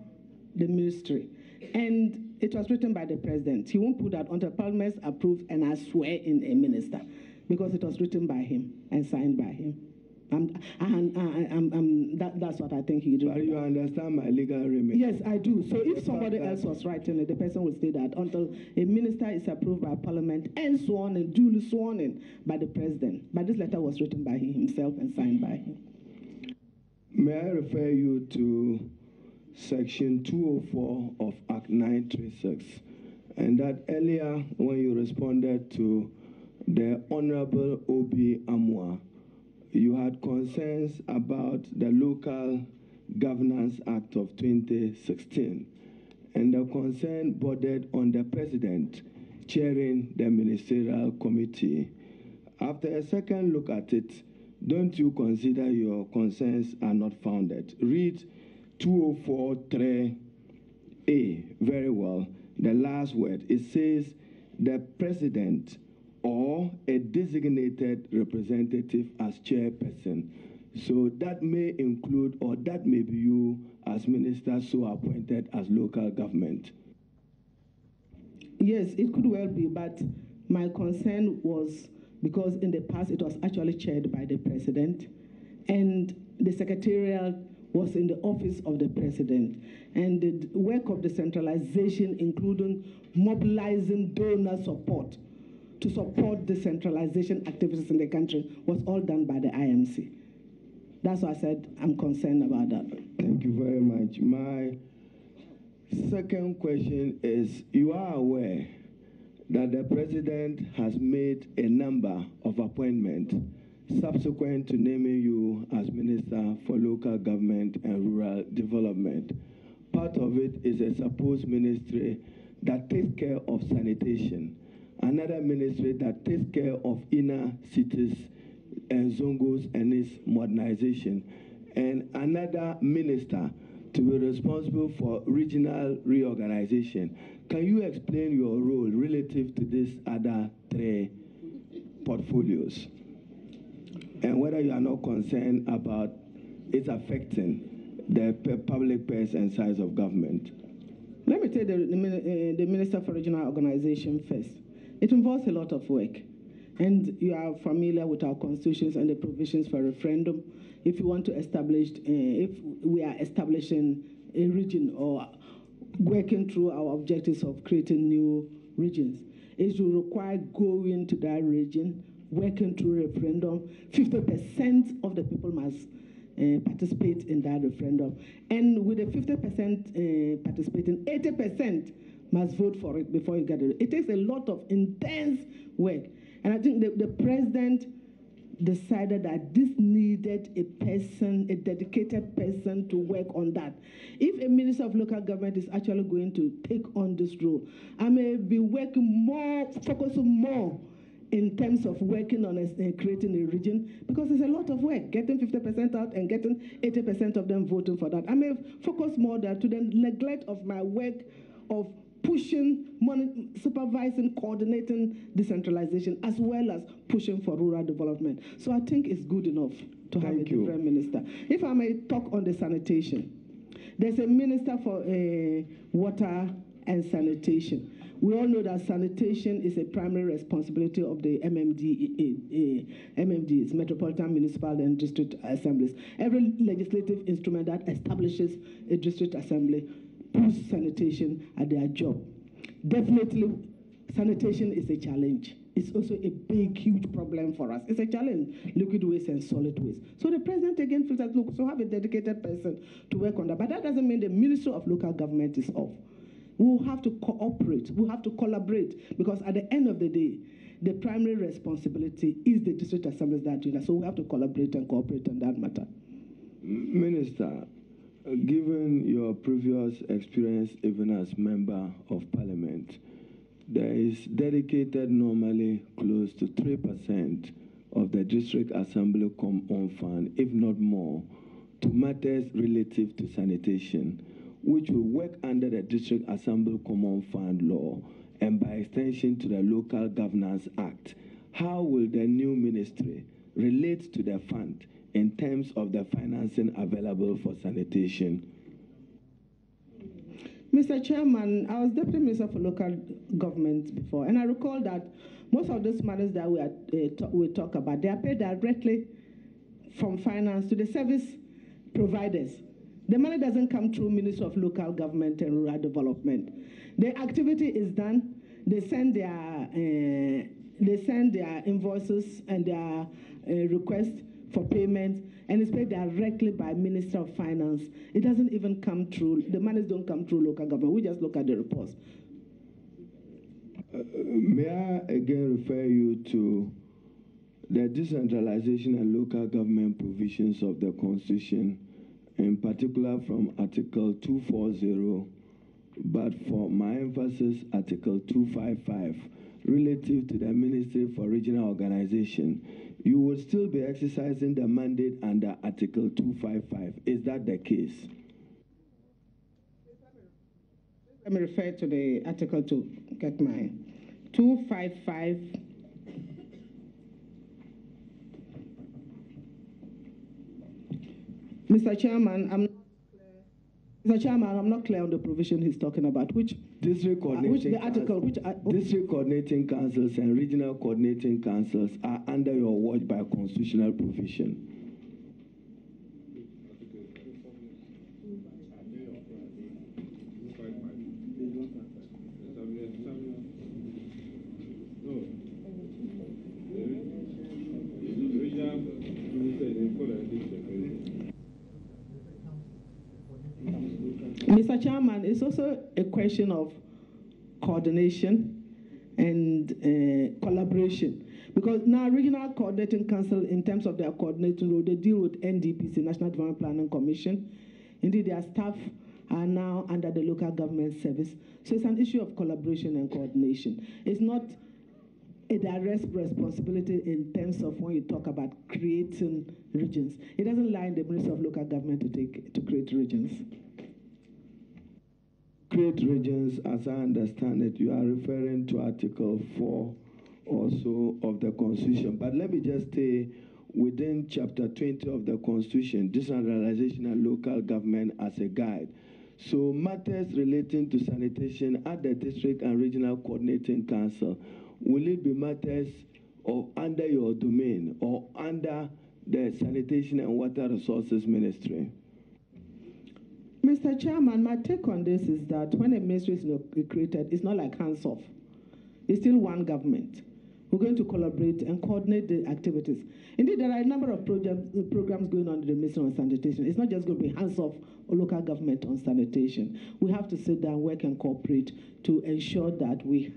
the ministry. And it was written by the president. He won't put that until Parliament approves and I swear in a minister, because it was written by him and signed by him. That's what I think he did. But you understand my legal remit? Yes, I do. So if somebody else was writing it, the person would say that until a minister is approved by Parliament and sworn in, duly sworn in by the president. But this letter was written by himself and signed by him. May I refer you to Section 204 of Act 936, and that earlier when you responded to the Honorable Obi Amwa, you had concerns about the Local Governance Act of 2016, and the concern bordered on the President chairing the Ministerial Committee. After a second look at it, don't you consider your concerns are not founded? Read 204(3)A very well. The last word, it says the President or a designated representative as chairperson. So that may include, or that may be you as minister so appointed as local government. Yes, it could well be, but my concern was because in the past it was actually chaired by the president, and the secretariat was in the office of the president. And the work of decentralization, including mobilizing donor support to support decentralization activities in the country, was all done by the IMC. That's why I said I'm concerned about that. Thank you very much. My Second question is, you are aware that the president has made a number of appointments subsequent to naming you as Minister for Local Government and Rural Development. Part of it is a supposed ministry that takes care of sanitation, another ministry that takes care of inner cities and zongos and its modernization, and another minister to be responsible for regional reorganization. Can you explain your role relative to these other three portfolios? And whether you are not concerned about it affecting the public purse and size of government? Let me take the Minister for Regional Organization first. It involves a lot of work. And you are familiar with our constitutions and the provisions for referendum. If you want to establish, if we are establishing a region or working through our objectives of creating new regions, it will require going to that region, working through referendum. 50% of the people must participate in that referendum. And with the 50% participating, 80% must vote for it before you get it. It takes a lot of intense work. And I think the president decided that this needed a person, a dedicated person to work on that. If a minister of local government is actually going to take on this role, I may be working more, focusing more in terms of working on creating a region, because it's a lot of work, getting 50% out and getting 80% of them voting for that. I may focus more there to the neglect of my work of pushing, supervising, coordinating decentralization, as well as pushing for rural development. So I think it's good enough to have a different minister. If I may talk on the sanitation, there's a minister for water and sanitation. We all know that sanitation is a primary responsibility of the MMDs, Metropolitan Municipal and District Assemblies. Every legislative instrument that establishes a district assembly puts sanitation at their job. Definitely, sanitation is a challenge. It's also a big, huge problem for us. It's a challenge, liquid waste and solid waste. So the president again feels that, look, so have a dedicated person to work on that. But that doesn't mean the Ministry of Local Government is off. We'll have to cooperate. We'll have to collaborate, because at the end of the day, the primary responsibility is the district assemblies that do that. So we have to collaborate and cooperate on that matter. Minister, given your previous experience even as member of parliament, there is dedicated normally close to 3% of the district assembly common fund, if not more, to matters relative to sanitation, which will work under the district assembly common fund law and by extension to the Local Governance Act. How will the new ministry relate to the fund in terms of the financing available for sanitation? Mr. Chairman, I was Deputy Minister for Local Government before, and I recall that most of those matters that we talk about, they are paid directly from finance to the service providers. The money doesn't come through Ministry of Local Government and Rural Development. The activity is done. They send their invoices and their requests for payment, and it's paid directly by Minister of Finance. It doesn't even come through, the monies don't come through local government. We just look at the reports. May I again refer you to the decentralization and local government provisions of the Constitution, in particular from Article 240, but for my emphasis, Article 255, relative to the Ministry for Regional Organization. You will still be exercising the mandate under Article 255. Is that the case? Let me refer to the article to get my 255. Mr. Chairman, I'm not clear on the provision he's talking about. Which district coordinating district coordinating councils and regional coordinating councils are under your watch by constitutional provision. Mr. Chairman, Chairman, it's also a question of coordination and collaboration. Because now Regional Coordinating Council, in terms of their coordinating role, they deal with NDPC, National Development Planning Commission. Indeed, their staff are now under the local government service. So it's an issue of collaboration and coordination. It's not a direct responsibility in terms of when you talk about creating regions. It doesn't lie in the Ministry of Local Government to create regions. Create regions, as I understand it, you are referring to Article 4 also of the Constitution. But let me just stay within Chapter 20 of the Constitution, decentralization and local government as a guide. So matters relating to sanitation at the District and Regional Coordinating Council, will it be matters of under your domain or under the Sanitation and Water Resources Ministry? Mr. Chairman, my take on this is that when a ministry is created, it's not like hands-off. It's still one government. We're going to collaborate and coordinate the activities. Indeed, there are a number of programs going on in the Ministry of Sanitation. It's not just going to be hands-off or local government on sanitation. We have to sit down, work and cooperate to ensure that we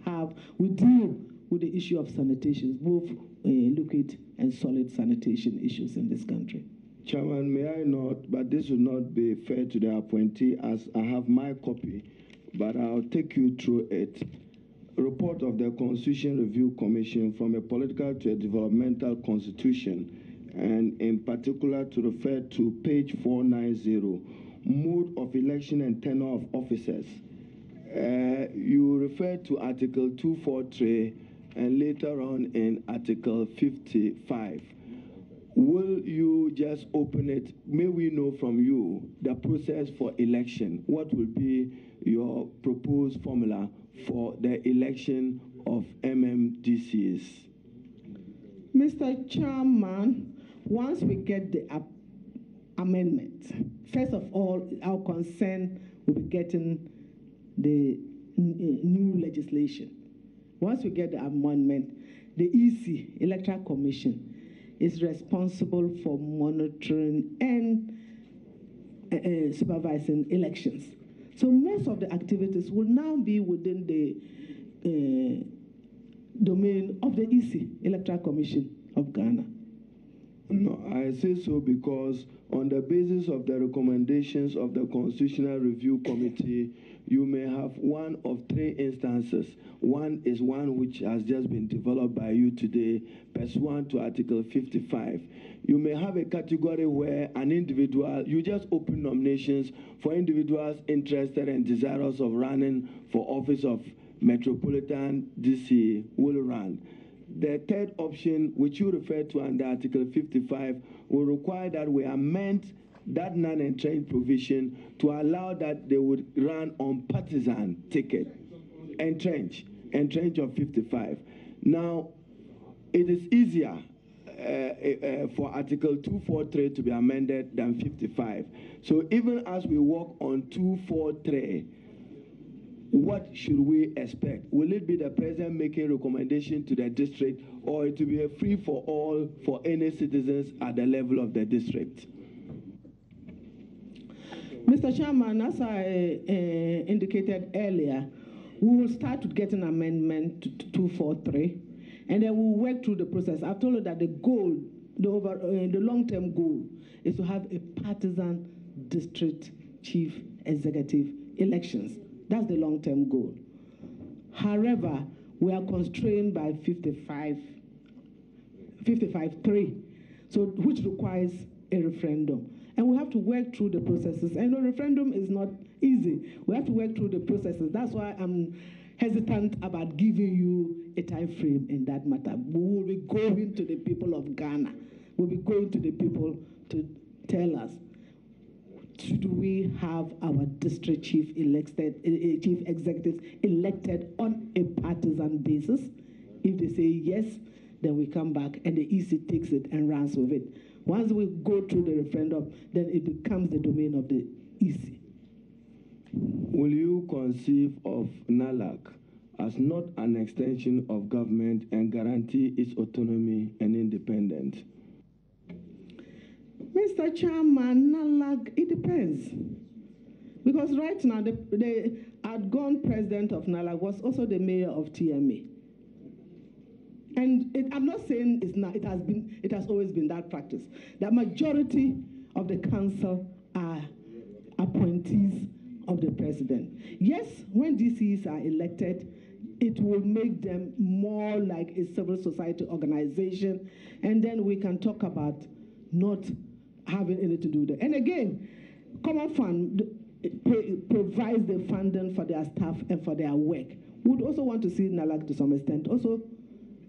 deal with the issue of sanitation, both liquid and solid sanitation issues in this country. Chairman, may I not, but this will not be fair to the appointee as I have my copy, but I'll take you through it. Report of the Constitution Review Commission from a political to a developmental constitution, and in particular to refer to page 490, mode of election and tenure of officers. You refer to Article 243 and later on in Article 55. Will you just open it? May we know from you the process for election? What will be your proposed formula for the election of MMDCs? Mr. Chairman, once we get the amendment, first of all, our concern will be getting the new legislation. Once we get the amendment, the EC, Electoral Commission, is responsible for monitoring and supervising elections. So most of the activities will now be within the domain of the EC, Electoral Commission of Ghana. No, I say so because on the basis of the recommendations of the Constitutional Review Committee, you may have one of three instances. One is one which has just been developed by you today, pursuant to Article 55. You may have a category where an individual, you just open nominations for individuals interested and desirous of running for office of Metropolitan DC will run. The third option, which you refer to under Article 55, will require that we amend that non-entrenched provision to allow that they would run on partisan ticket, entrench of 55. Now, it is easier for Article 243 to be amended than 55. So even as we work on 243, what should we expect? Will it be the president making recommendation to the district, or it will be a free-for-all for any citizens at the level of the district? Mr. Chairman, as I indicated earlier, we will start with getting an amendment to 243, and then we'll work through the process. I've told you that the goal, the long-term goal, is to have a partisan district chief executive elections. That's the long-term goal. However, we are constrained by 55.3, so which requires a referendum. And we have to work through the processes. And the referendum is not easy. We have to work through the processes. That's why I'm hesitant about giving you a time frame in that matter. We will be going to the people of Ghana. We'll be going to the people to tell us, should we have our district chief executives elected on a partisan basis? If they say yes, then we come back and the EC takes it and runs with it. Once we go through the referendum, then it becomes the domain of the EC. Will you conceive of NALAC as not an extension of government and guarantee its autonomy and independence? Mr. Chairman, NALAC, it depends. Because right now, the outgone president of NALAC was also the mayor of TMA. And I'm not saying it's not, it has always been that practice. The majority of the council are appointees of the president. Yes, when DCs are elected, it will make them more like a civil society organization, and then we can talk about not having anything to do with it. And again, Common Fund provides the funding for their staff and for their work. We would also want to see NALAC to some extent also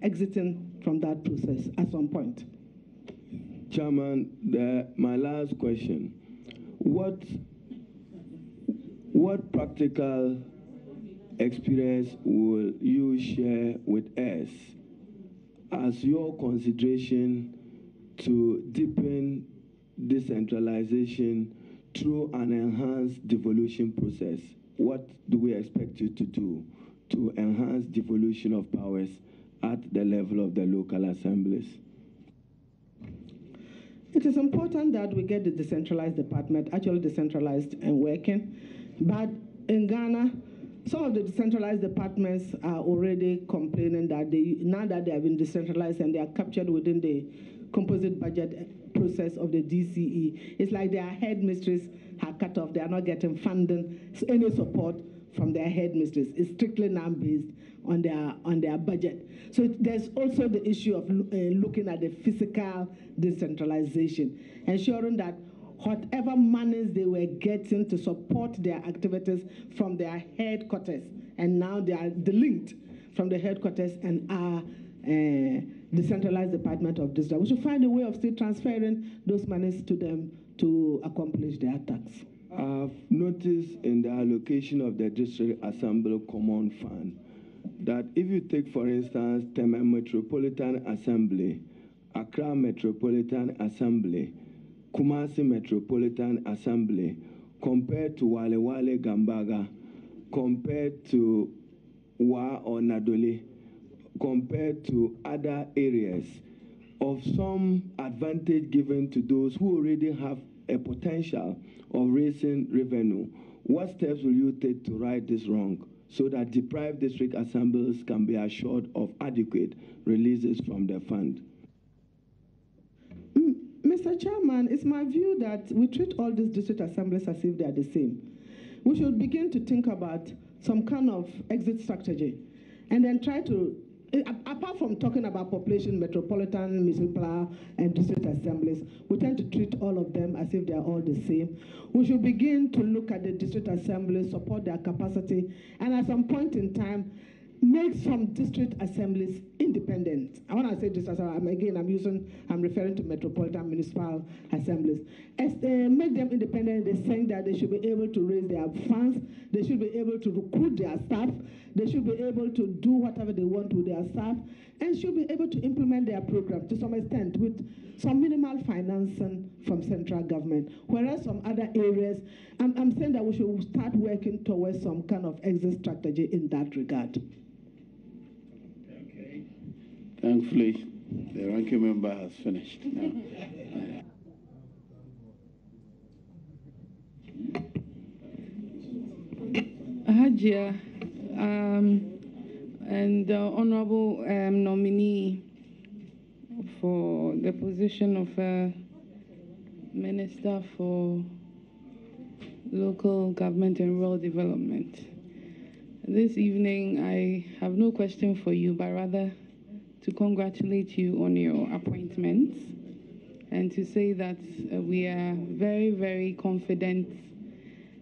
exiting from that process at some point. Chairman, my last question. What practical experience will you share with us as your consideration to deepen decentralization through an enhanced devolution process? What do we expect you to do to enhance devolution of powers at the level of the local assemblies? It is important that we get the decentralized department actually decentralized and working. But in Ghana, some of the decentralized departments are already complaining that now that they have been decentralized and they are captured within the composite budget process of the DCE, it's like their headmistress are cut off. They are not getting funding, any support from their headmistress. It's strictly now based on their budget. So there's also the issue of looking at the physical decentralization, ensuring that whatever monies they were getting to support their activities from their headquarters, and now they are delinked from the headquarters and our decentralized department of district. We should find a way of still transferring those monies to them to accomplish their tasks. I've noticed in the allocation of the District Assembly Common Fund that if you take, for instance, Tema Metropolitan Assembly, Accra Metropolitan Assembly, Kumasi Metropolitan Assembly, compared to Wale Wale Gambaga, compared to Wa or Nadole, compared to other areas, of some advantage given to those who already have a potential of raising revenue, what steps will you take to right this wrong so that deprived district assemblies can be assured of adequate releases from the fund? Mr. Chairman, it's my view that we treat all these district assemblies as if they are the same. We should begin to think about some kind of exit strategy and then try to, apart from talking about population, metropolitan, municipal, and district assemblies, we tend to treat all of them as if they are all the same. We should begin to look at the district assemblies, support their capacity, and at some point in time, make some district assemblies independent. I want to say this as again, I'm referring to metropolitan municipal assemblies. As they make them independent, they're saying that they should be able to raise their funds, they should be able to recruit their staff, they should be able to do whatever they want with their staff, and should be able to implement their program to some extent with some minimal financing from central government. Whereas some other areas, I'm saying that we should start working towards some kind of exit strategy in that regard. Thankfully, the ranking member has finished now. Hajia, and the honorable nominee for the position of Minister for Local Government and Rural Development. This evening, I have no question for you, but rather to congratulate you on your appointment and to say that we are very, very confident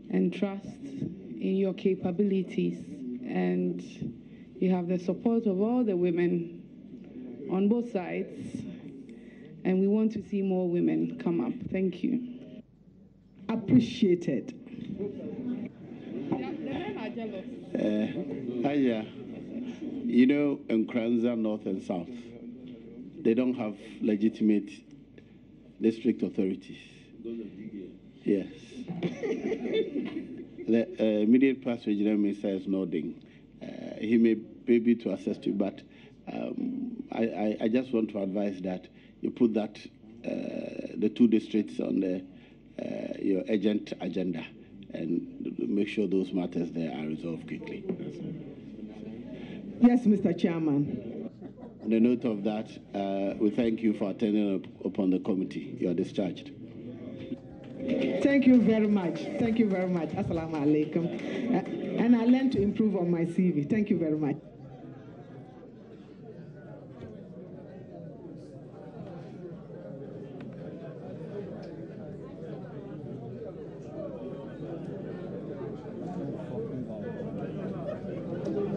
and trust in your capabilities, and you have the support of all the women on both sides, and we want to see more women come up. Thank you. Appreciated. Hiya. You know, in Kranza, North and South, they don't have legitimate district authorities. Yes. The immediate past regional minister is nodding. He may be able to assist you, but I just want to advise that you put that the two districts on your urgent agenda, and make sure those matters there are resolved quickly. Yes, Mr. Chairman. On the note of that, we thank you for attending upon the committee. You are discharged. Thank you very much. Thank you very much. Assalamu alaikum. And I learned to improve on my CV. Thank you very much.